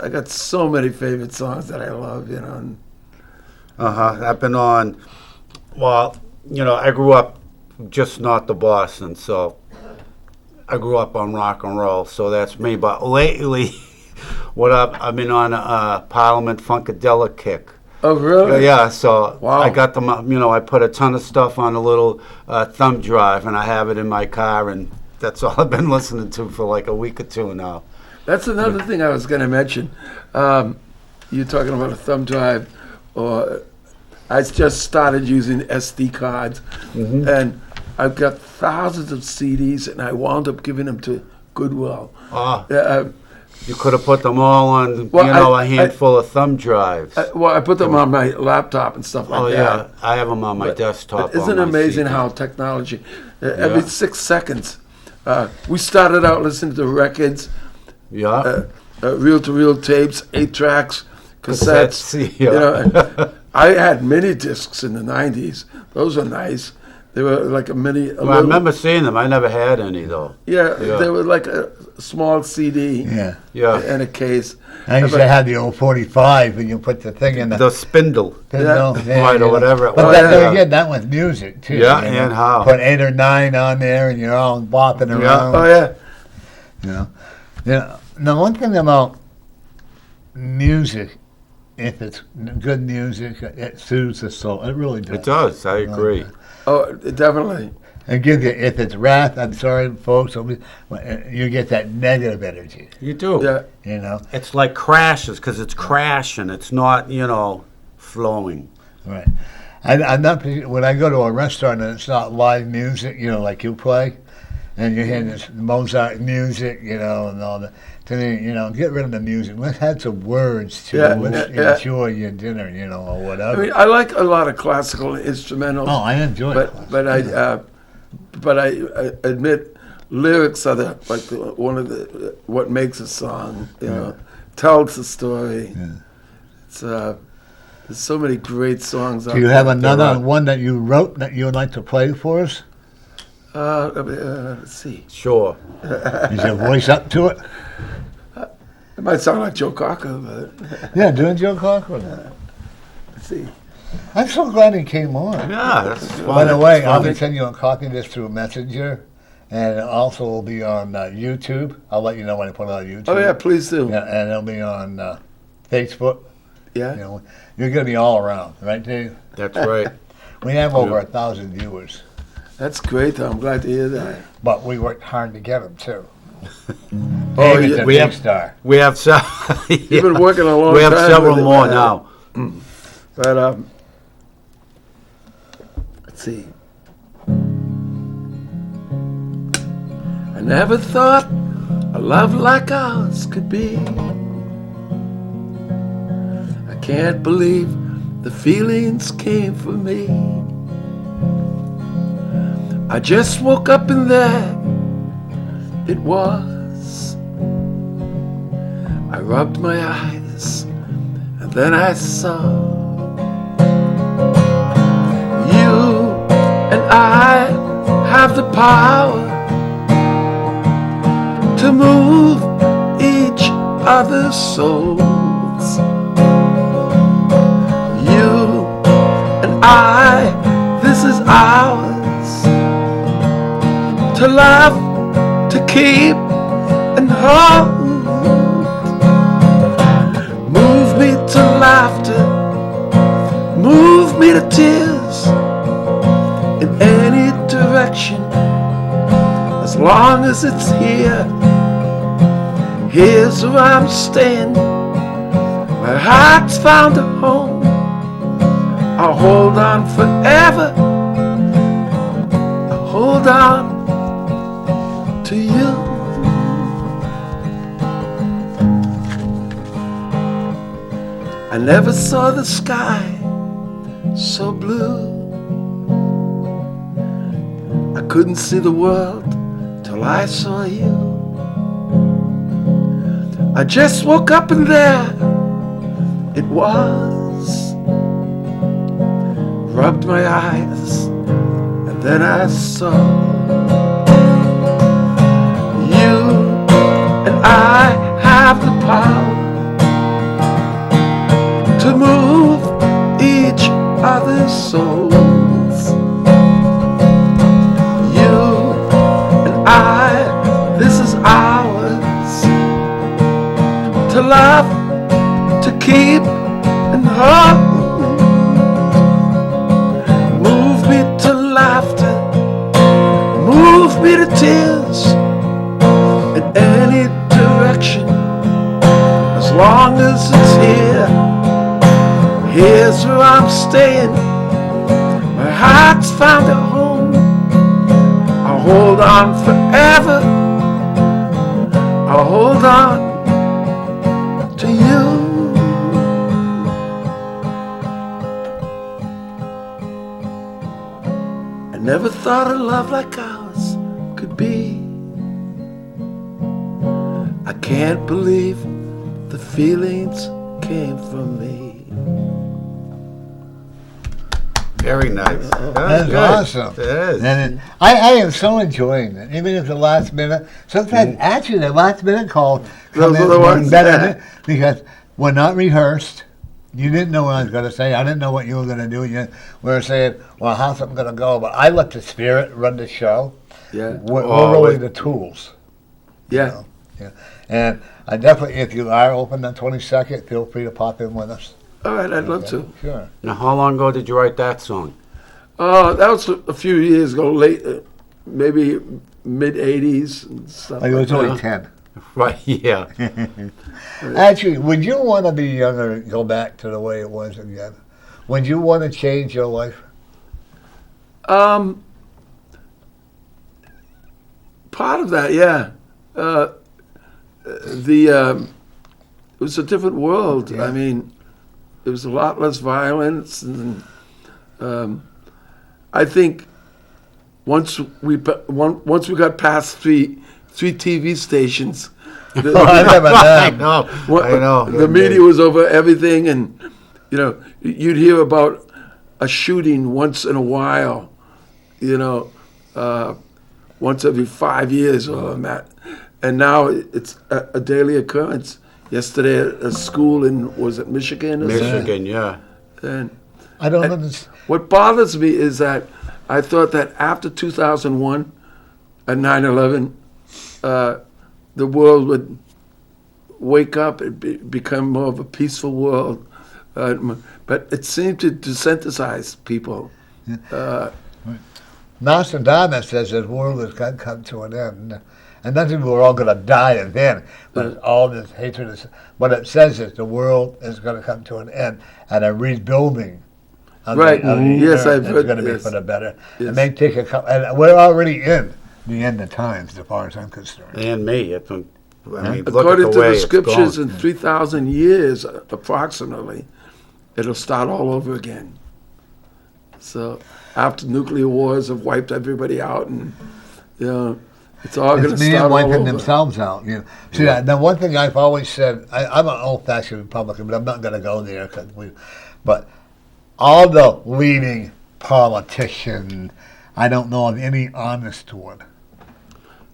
got so many favorite songs that I love, you know. And I've been on, well, you know, I grew up just north of Boston, so I grew up on rock and roll, so that's me. But lately, I've been on a Parliament Funkadelic kick. oh, really? Yeah, so Wow. I got them, I put a ton of stuff on a little thumb drive, and I have it in my car, and that's all I've been listening to for like a week or two now. That's another thing I was going to mention. You're talking about a thumb drive, or I just started using SD cards, and I've got thousands of CDs, and I wound up giving them to Goodwill. You could have put them all on, Well, a handful of thumb drives. I put them on my laptop and stuff like Oh, that. yeah, I have them on my desktop. But isn't it on my amazing CD. how technology, every 6 seconds, we started out listening to records, Yeah. reel-to-reel tapes, 8 tracks, cassettes. Cassettes, You yeah. know, I had mini discs in the 90s. Those were nice. They were like a mini. Well, I remember seeing them. I never had any, though. Yeah, Yeah. they were like a small CD Yeah. Yeah. and a case. I used to have the old 45, and you put the thing in the The spindle. spindle, Right, or you know. whatever it But was. then Yeah. again, that was music too. Yeah, you know. and how. Put 8 or 9 on there, and you're all bopping around. Oh yeah, You know. Yeah. Now, one thing about music, if it's good music, it soothes the soul. It really does. It does. I agree. oh definitely. It gives you, if it's wrath, I'm sorry, folks, you get that negative energy. You do. Yeah, You know. It's like crashes because it's crashing. It's not, flowing. Right. I'm not, when I go to a restaurant and it's not live music, like you play, and you're hearing this Mozart music, and all that. To me, get rid of the music. Let's have some words to Yeah, let's yeah. enjoy your dinner, or I whatever. mean, I like a lot of classical instrumentals. I enjoy it. But I admit lyrics are one of what makes a song. Tells the story. Yeah. It's There's so many great songs. Do you have another one that you wrote that you would like to play for us? Let's see. Sure. Is your voice up to it? It might sound like Joe Cocker, but Yeah, doing Joe Cocker. let's see. I'm so glad he came on. Yeah, that's fun. By the way, I'll fun. be sending you a copy of this through Messenger, and it also will be on YouTube. I'll let you know when I put it on YouTube. Oh yeah, please do. Yeah, and it'll be on Facebook. Yeah. You know, you're going to be all around, right, Dave? That's right. We have over 1,000 viewers, That's great. Though. I'm glad to hear that. but we worked hard to get them too. Oh, David's yeah. a We big have- star. We have You've been working a long We have time several with it, more man. now. But let's see. I never thought a love like ours could be. I can't believe the feelings came for me. I just woke up and there it was. I rubbed my eyes and then I saw you and I have the power to move each other's souls. You and I, this is ours. To love, to keep and hold. Move me to laughter, move me to tears, in any direction, as long as it's here. Here's where I'm staying, my heart's found a home. I'll hold on forever, I'll hold on to you. I never saw the sky so blue. I couldn't see the world till I saw you. I just woke up and there it was. Rubbed my eyes and then I saw you and I have the power to move each other's souls. You and I, this is ours. To love, to keep and hold. Move me to laughter, move me to tears, in any direction, as long as it's here. Here's where I'm staying, my heart's found a home. I'll hold on forever, I'll hold on to you. I never thought a love like ours could be. I can't believe the feelings came from me. Very nice. That's good. awesome. It is. And I am so enjoying it, even if the last minute. Sometimes, actually, the last minute call come Those are in the ones, better yeah. than- because we're not rehearsed. You didn't know what I was going to say. I didn't know what you were going to do. We were saying, well, how's something going to go? But I let the spirit run the show. Yeah, We're Oh, really it- the tools. yeah. Yeah. And I definitely, if you are open on 22nd, feel free to pop in with us. All right, I'd love to. Sure. Now, how long ago did you write that song? That was a few years ago, late, maybe mid '80s and stuff. Like, it was like only that. 10. Right, yeah. Actually, would you want to be younger and go back to the way it was again? Would you want to change your life? Part of that, yeah. It was a different world. Yeah. I mean, there was a lot less violence, and I think once we got past three TV stations, I remember I that. know. what- I know. the media was over everything, and You know, you'd hear about a shooting once in a while, you know, once every 5 years or that. And now it's a daily occurrence. Yesterday at a school was it Michigan? Or something? Michigan, yeah. And I don't understand. what bothers me is that I thought that after 2001 and 9/11, the world would wake up and become more of a peaceful world. But it seemed to desensitize people. Nostradamus says the world is going to come to an end. And nothing we're all going to die and then, but all this hatred is. What it says is the world is going to come to an end, and a rebuilding of Right. the Yes, earth I've is heard going to be this. for the better. Yes. It may take a couple, and we're already in the end of times, as far as I'm concerned. And me. I mean, look According at the to way the it's scriptures, going. in 3,000 years, approximately, it'll start all over again. So after nuclear wars have wiped everybody out, and you know, it's all going to It's start men all wiping over. themselves out. You know. See, the one thing I've always said, I'm an old-fashioned Republican, but I'm not going to go there. But all the leading politicians, I don't know of any honest one.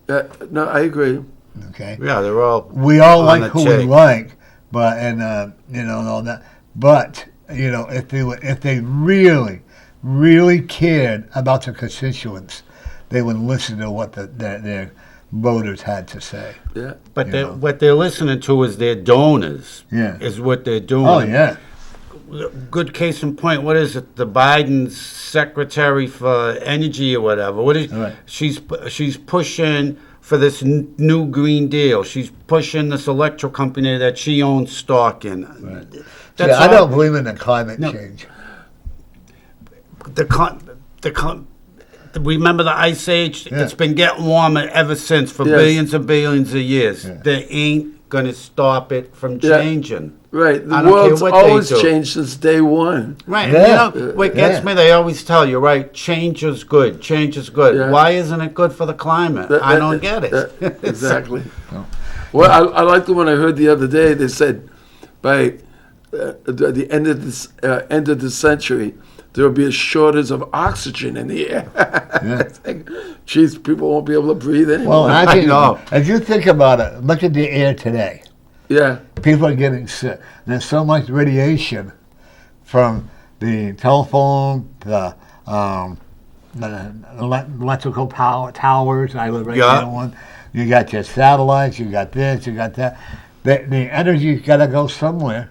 No, I agree. Okay. Yeah, they're all. We all on like the who we check. like, but you know and all that. But you know, if they really cared about their constituents, they would listen to what their voters had to say. Yeah. But You know. what they're listening to is their donors. Yeah. Is what they're doing. Oh yeah. Good case in point. What is it? The Biden's secretary for energy or whatever. What is Right. she's pushing for this new Green Deal. She's pushing this electric company that she owns stock in. Right. That's I all- don't believe in the climate No. change. Remember the Ice Age? Yeah. It's been getting warmer ever since for Yes. billions and billions of years. Yeah. They ain't going to stop it from Yeah. changing. Right. The I don't care world's what they always do. changed since day one. Right. Yeah. And you know, what gets Yeah. me, they always tell you, right, change is good. Change is good. Yeah. Why isn't it good for the climate? I don't get it. Exactly. Well, I like the one I heard the other day. They said by the end of the century, there will be a shortage of oxygen in the air. Yeah. Geez, people won't be able to breathe anymore. Well, I know. As you think about it, look at the air today. Yeah. People are getting sick. There's so much radiation from the telephone, the electrical power towers. I live right Yeah. near one. You got your satellites. You got this. You got that. The energy's got to go somewhere.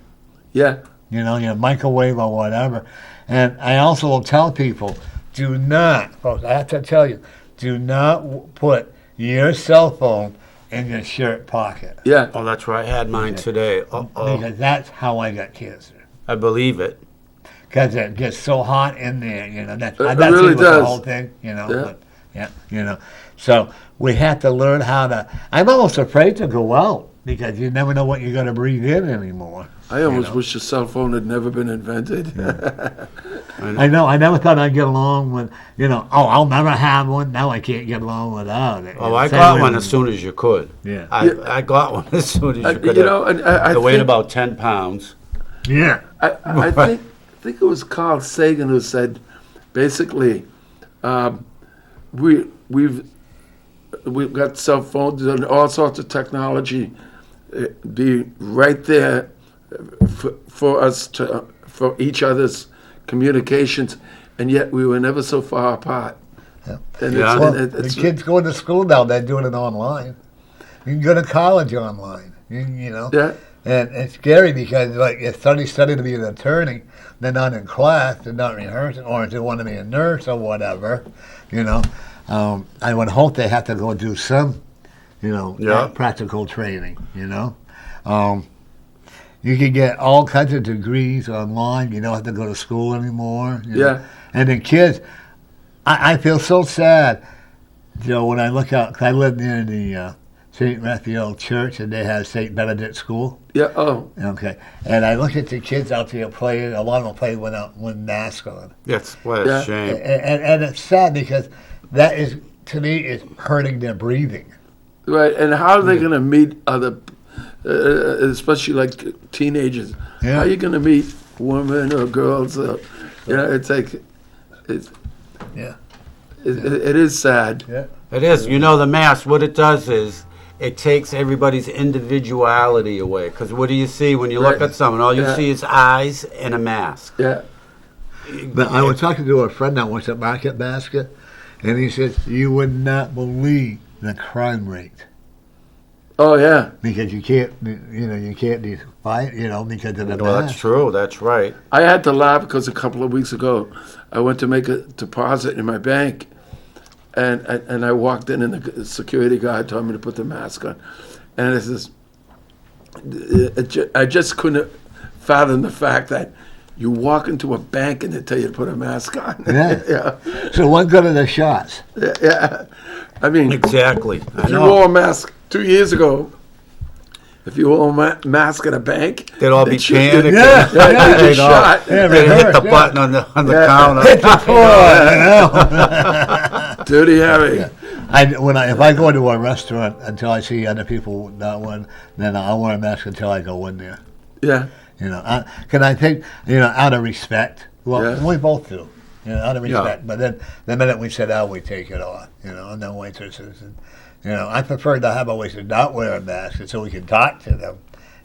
Yeah. You know, your microwave or whatever. And I also will tell people, do not, folks, I have to tell you, do not put your cell phone in your shirt pocket. Yeah. Oh, that's right. I had mine today. Uh-oh. Because that's how I got cancer. I believe it. Because it gets so hot in there, you know. That's really with the does. whole thing, you know. Yeah. But, yeah, you know. So we have to learn how to. I'm almost afraid to go out because you never know what you're going to breathe in anymore. I almost know. wish the cell phone had never been invented. I know. I never thought I'd get along with, you know. Oh, I'll never have one. Now I can't get along without it. Oh, I Same got way one with- as soon as you could. Yeah. I got one as soon as you could. You know, and I They weighed think, about 10 pounds. Yeah. I think it was Carl Sagan who said, basically, we've got cell phones and all sorts of technology be right there for us for each other's communications, and yet we were never so far apart. Yeah. And Yeah. Well, and the kids going to school now, they're doing it online. You can go to college online, you know. yeah, And it's scary because, like, if somebody's studying to be an attorney, they're not in class, they're not rehearsing, or if they want to be a nurse or whatever, you know. I would hope they have to go do some, you know, Yeah. practical training, you know. You can get all kinds of degrees online. You don't have to go to school anymore. You know. Yeah. And the kids, I feel so sad, Joe, when I look out, 'cause I live near the St. Raphael Church, and they have St. Benedict School. yeah. Oh, Okay. And I look at the kids out there playing. A lot of them play with masks on. That's what Yeah. a shame. And it's sad because that is, to me, is hurting their breathing. right. And how are they going to meet other especially like teenagers. Yeah. How are you going to meet women or girls? It's like, Yeah. it is sad. Yeah. It is. You know, the mask, what it does is it takes everybody's individuality away. Because what do you see when you look Right. at someone? All you Yeah. see is eyes and a mask. Yeah. But I was talking to a friend that works at Market Basket, and he said, you would not believe the crime rate. Oh, yeah. Because you can't define, because of the Well, that's mask. true. That's right. I had to laugh because a couple of weeks ago, I went to make a deposit in my bank, and I walked in, and the security guard told me to put the mask on. And it says, I just couldn't fathom the fact that you walk into a bank and they tell you to put a mask on. Yeah. Yeah. So what good are the shots? Yeah. I mean, Exactly. I if you know. wore a mask 2 years ago, if you wore a mask and a bank, They'd all be they'd shoot you. panicking. Yeah, Yeah, you'd They'd be all- shot. Yeah, They'd hit the rehearsed, yeah. button on the Yeah. counter. Dirty Harry. If I go into a restaurant until I see other people not one, then I'll wear a mask until I go in there. Yeah. Can I think, out of respect? Well, Yeah. we both do, out of Yeah. respect. But then the minute we sit down, we take it off, and then waitresses. And, I prefer to have a waitress not wear a mask so we can talk to them,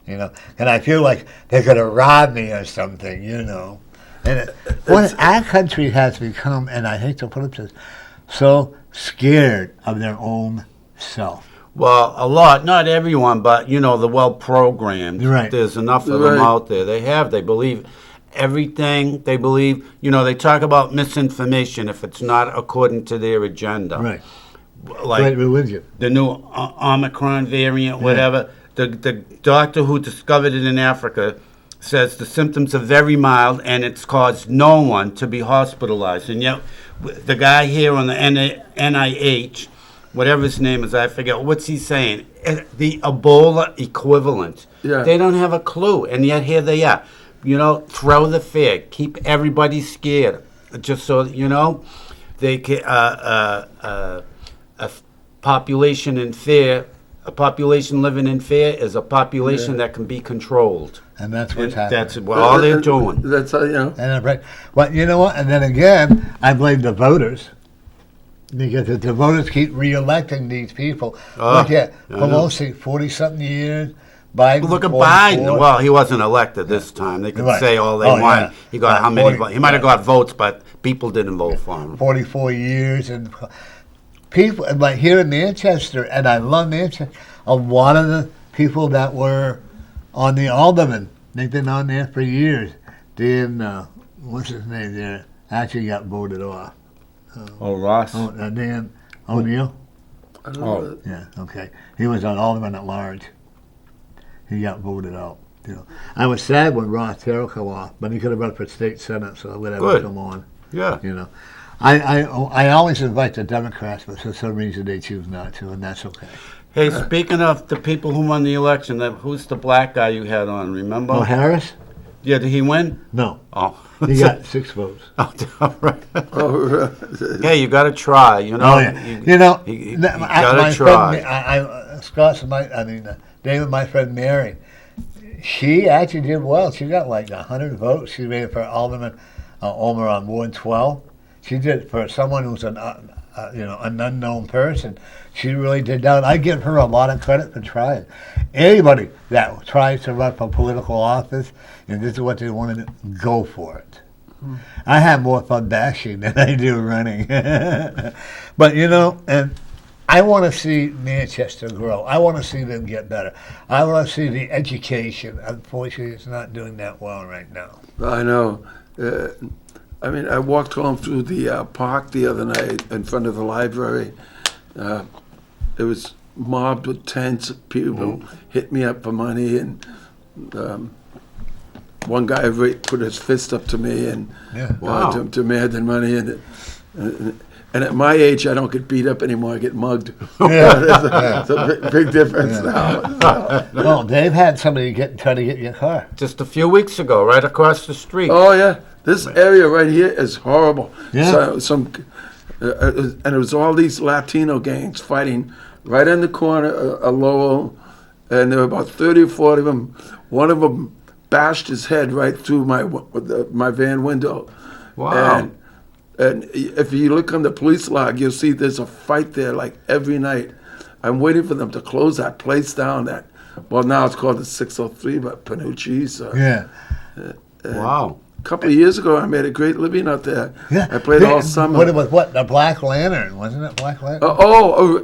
And I feel like they're going to rob me or something, And what our country has become, and I hate to put it this, so scared of their own self. Well, a lot, not everyone, but the well-programmed. Right. There's enough of them Right. out there. They believe everything. They believe, they talk about misinformation if it's not according to their agenda. Right. Like Great religion. the new Omicron variant, whatever. The doctor who discovered it in Africa says the symptoms are very mild and it's caused no one to be hospitalized. And yet, the guy here on the NIH, whatever his name is, I forget, what's he saying? The Ebola equivalent. Yeah. They don't have a clue, and yet here they are. Throw the fear. Keep everybody scared. Just so, they can, a population in fear, a population living in fear is a population that can be controlled. And that's what's And happening. that's all they're doing. That's how, And right. But you know what? And then again, I blame the voters. Because if the voters keep re-electing these people, look at I know. Pelosi, 40-something years, Biden, Look at 44. Biden. Well, he wasn't elected this time. They can Right. say all they Oh, want. yeah. He got how many 40, votes? He might have yeah. got votes, but people didn't vote for him. 44 years. And people, like here in Manchester, and I love Manchester, a lot of the people that were on the alderman, they've been on there for years. Dan, what's his name there, actually got voted off. Oh, Ross. Dan O'Neill? Oh. Yeah, okay. He was an alderman at large. He got voted out. I was sad when Ross Terrell come off, but he could have run for state senate, so I would have Good. come on. Yeah. I always invite the Democrats, but for some reason they choose not to, and that's okay. Hey, speaking of the people who won the election, who's the black guy you had on? Remember? Oh, Harris? Yeah, did he win? No, Oh. he got 6 votes. Oh, all right. Oh, Hey, you got to try. You know. Oh yeah, You gotta my try. friend, Scott's David, my friend Mary, she actually did well. She got like 100 votes. She made it for Alderman Omer on Ward 12. She did for someone who's an unknown person. She really did that. I give her a lot of credit for trying. Anybody that tries to run for political office, and this is what they want to do, go for it. I have more fun bashing than I do running. But, and I want to see Manchester grow. I want to see them get better. I want to see the education. Unfortunately, it's not doing that well right now. I know. I walked home through the park the other night in front of the library. It was mobbed with tents. People hit me up for money, and one guy put his fist up to me and Wow. demanded money. And at my age, I don't get beat up anymore. I get mugged. Yeah. It's a big difference now. Well, Dave had somebody try to get your car. Just a few weeks ago, right across the street. Oh yeah, this area right here is horrible. Yeah. And it was all these Latino gangs fighting right in the corner of Lowell and there were about 30 or 40 of them. One of them bashed his head right through my van window. Wow. And if you look on the police log, you'll see there's a fight there like every night. I'm waiting for them to close that place down. Now it's called the 603, but Panucci's. Yeah. Wow. A couple of years ago, I made a great living out there. Yeah. I played all summer. What it was, the Black Lantern, wasn't it? Black Lantern?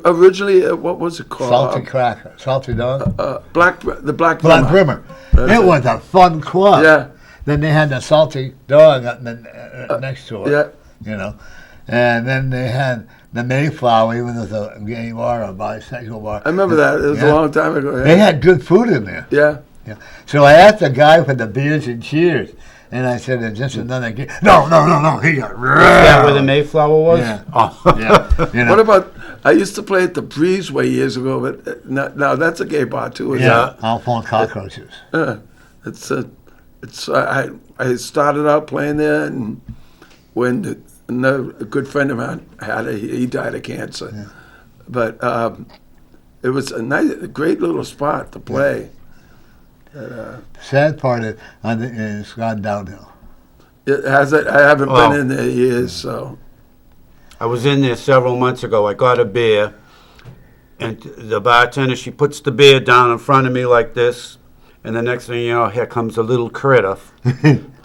Originally, what was it called? Salty Cracker. Salty Dog? The Black Black Brimmer. Brimmer. That's It it. was a fun club. Yeah. Then they had the Salty Dog up next to it. Yeah. You know. And then they had the Mayflower, even though it was a gay bar, a bisexual bar. I remember that. It was a long time ago. Yeah. They had good food in there. Yeah. Yeah. So I asked the guy for the beers and cheers. And I said, is this another game? No. He got Is that where the Mayflower was? Yeah. Oh. Yeah. You know? What about? I used to play at the Breezeway years ago, but now that's a gay bar too. Isn't Yeah. Alphonse Cockroaches. it? I started out playing there, and when a good friend of mine he died of cancer, Yeah. but it was a great little spot to play. Sad part is, I think it's gone downhill. It has. I haven't Oh. been in there years, so. I was in there several months ago. I got a beer, and the bartender, she puts the beer down in front of me like this, and the next thing you know, here comes a little critter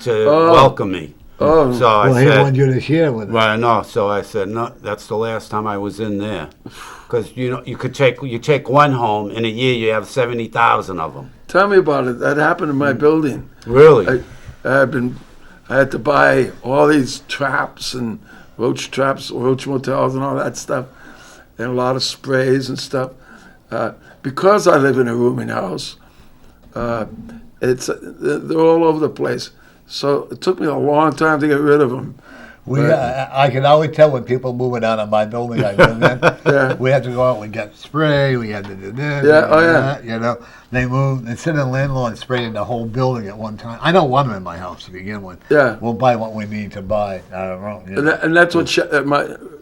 to welcome me. Oh. So I Well, he said, wanted you to share with him. well, no. So I said, no, that's the last time I was in there, because you take one home in a year, you have 70,000 of them. Tell me about it. That happened in my building. Really? I had to buy all these traps and roach motels and all that stuff, and a lot of sprays and stuff. Because I live in a rooming house, they're all over the place. So it took me a long time to get rid of them. I can always tell when people moving out of my building I live in. Yeah. We had to go out and get spray. We had to do this. Yeah, we oh, did yeah. that, you know, they moved. Instead of landlord spraying the whole building at one time. I don't want them in my house to begin with. Yeah. We'll buy what we need to buy. I don't know. You know. And that's what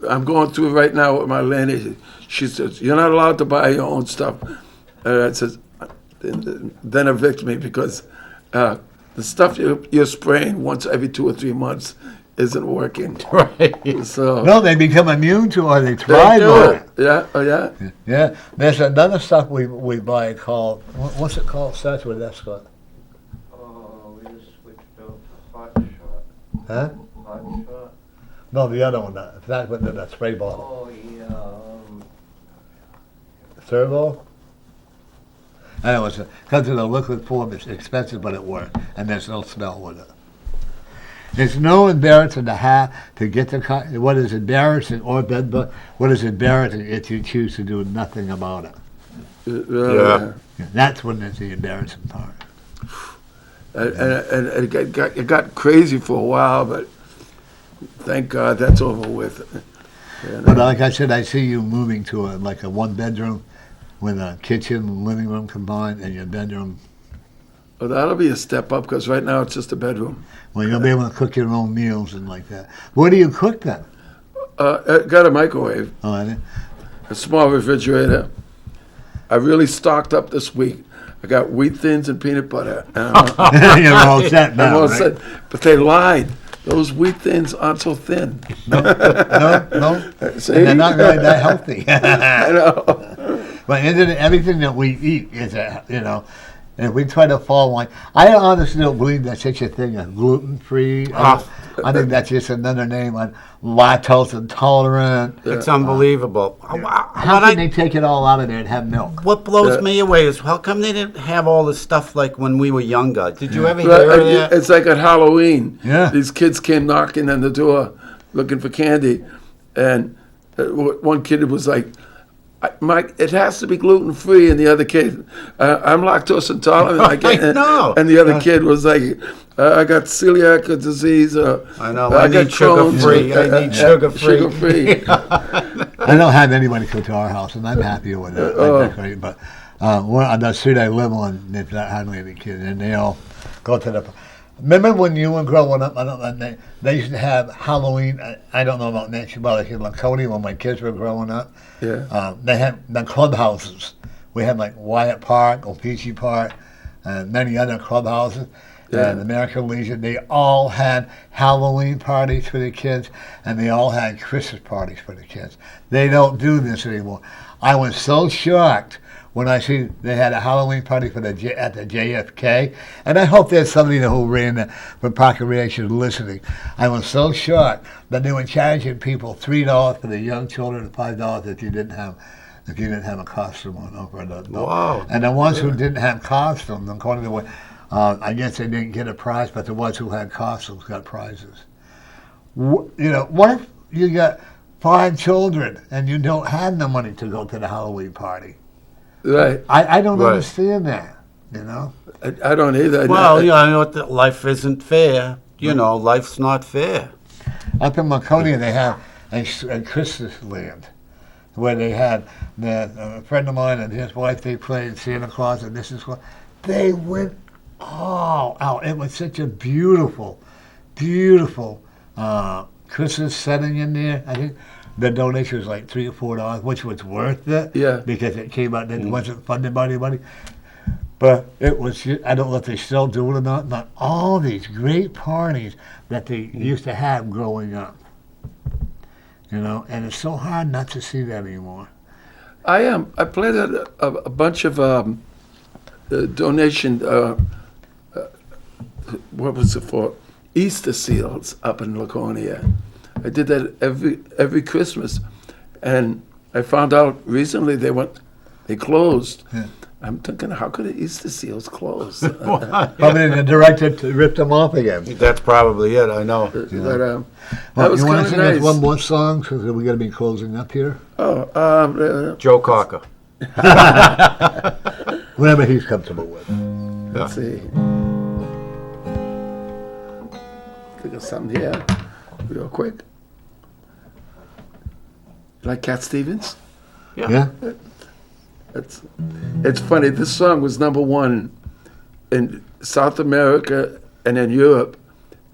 I'm going through right now with my landlady. She says, you're not allowed to buy your own stuff. I says, then evict me because the stuff you're spraying once every 2 or 3 months isn't working. Right. So No, they become immune to it. They they thrive do on it. Yeah, oh yeah. Yeah. There's another stuff we buy called, what's it called? Starts with S, Scott. Oh, we just switched out to Hot Shot. Huh? Hot Shot. No, the other one. That's with the spray bottle. Oh, yeah. Servo? I know, it comes in a liquid form. It's expensive, but it works. And there's no smell with it. It's no embarrassing to have to get the what is embarrassing or bad, but what is embarrassing if you choose to do nothing about it. Yeah. That's when it's the embarrassing part. And it got crazy for a while, but thank God that's over with. But like I said, I see you moving to like a 1-bedroom with a kitchen and living room combined and your bedroom. Well, that'll be a step up because right now it's just a bedroom. Well, you'll be able to cook your own meals and like that. Where do you cook then? I got a microwave, Oh, I didn't. a small refrigerator. I really stocked up this week. I got wheat thins and peanut butter. You're all set I'm now, all right? set. But they lied. Those wheat thins aren't so thin. No. See? And they're not really that healthy. I know. But isn't it, everything that we eat is, and we try to follow like, I honestly don't believe there's such a thing as gluten-free. I think that's just another name on lactose intolerant. It's unbelievable. How can they take it all out of there and have milk? What blows me away is how come they didn't have all this stuff like when we were younger? Did you ever hear of that? It's like at Halloween. Yeah. These kids came knocking on the door looking for candy. And one kid was like, Mike, it has to be gluten free, and the other kid, I'm lactose intolerant. I know. And the other kid was like, I got celiac disease. I know. I need sugar Crohn's. free. I need sugar free. Sugar free. I don't have anybody come to our house, and I'm happy with it. I decorate, but on the street I live on, there's not hardly any kids, and they all go to the. Remember when you were growing up? They used to have Halloween. I don't know about next year, but like in Laconia when my kids were growing up. Yeah. They had the clubhouses we had like Wyatt Park, Opeechee Park, and many other clubhouses. Yeah. And American Legion, they all had Halloween parties for the kids, and they all had Christmas parties for the kids. They don't do this anymore. I was so shocked when I see they had a Halloween party for at the JFK, and I hope there's somebody who ran that for Park and Recreation listening. I was so shocked that they were charging people $3 for the young children and $5 if you didn't have a costume on over the Wow. And the ones who didn't have costumes, according to what I guess they didn't get a prize, but the ones who had costumes got prizes. You know, what if you got 5 children and you don't have the money to go to the Halloween party? Right. I don't Right. understand that, you know? I don't either. Well, you know what? Life isn't fair. You know, life's not fair. Up in Laconia, they have a Christmas land where they had a friend of mine and his wife, they played Santa Claus and this is what they went all out. It was such a beautiful, beautiful Christmas setting in there. I think the donation was like $3 or $4, which was worth it. Yeah. Because it came out and it wasn't funded by anybody. But it was, I don't know if they still do it or not, but all these great parties that they used to have growing up. You know, and it's so hard not to see that anymore. I played at a bunch of donation. What was it for? Easter seals up in Laconia. I did that every Christmas, and I found out recently they closed. Yeah. I'm thinking, how could the Easter seals close? Probably the director ripped them off again. That's probably it. I know. But, Well, that was you want kind to of sing us nice. one more song? Because we got to be closing up here. Joe Cocker. Whatever he's comfortable with. Let's see. Think of something here, real quick. Like Cat Stevens? Yeah? It's funny. This song was #1 in South America and in Europe,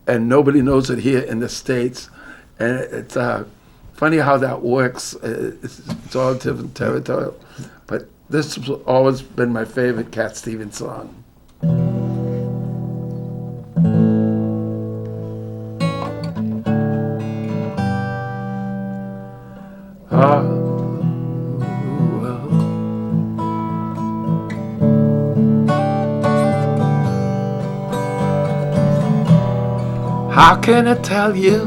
and nobody knows it here in the States. And it's funny how that works. It's all different territory. But this has always been my favorite Cat Stevens song. How can I tell you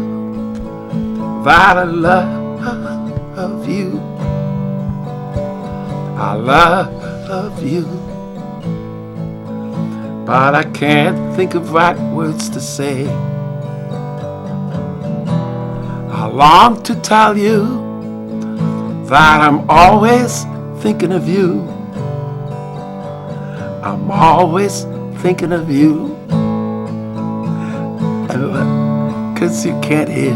that I love you? I love you, but I can't think of right words to say. I long to tell you that I'm always thinking of you. I'm always thinking of you. 'Cause you can't hear.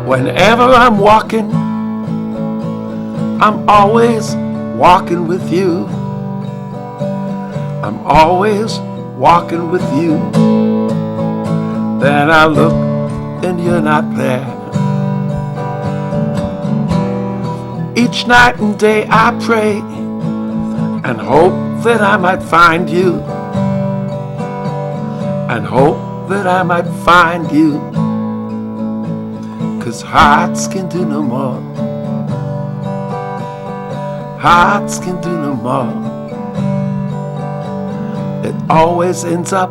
Whenever I'm walking, I'm always walking with you. I'm always walking with you. Then I look and you're not there. Each night and day I pray and hope that I might find you. And hope that I might find you. 'Cause hearts can do no more. Hearts can do no more. It always ends up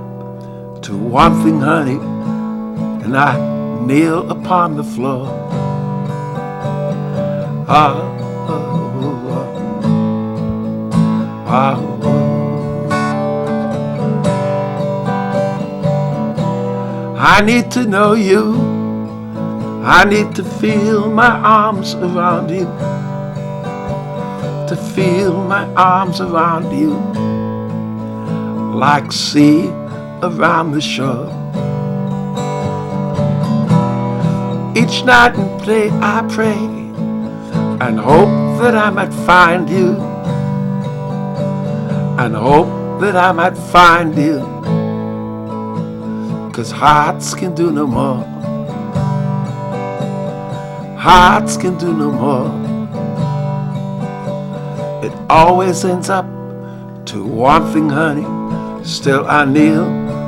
to one thing, honey, and I kneel upon the floor. I need to know you. I need to feel my arms around you. To feel my arms around you. Like sea around the shore. Each night and day I pray and hope that I might find you. and hope that I might find you. 'Cause hearts can do no more. Hearts can do no more. It always ends up to one thing, honey. Still I kneel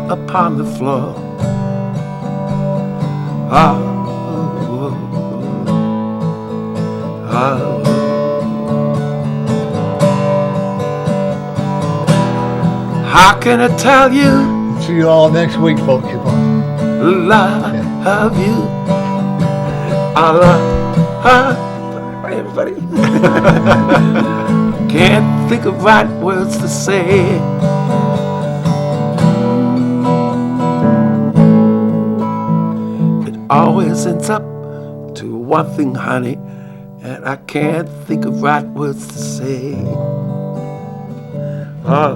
upon the floor. Oh, oh, oh, oh. How can I tell you? See you all next week, folks. Love you. I love everybody. Can't think of right words to say. It always ends up to one thing, honey, and I can't think of right words to say. Oh.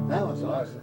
That was awesome.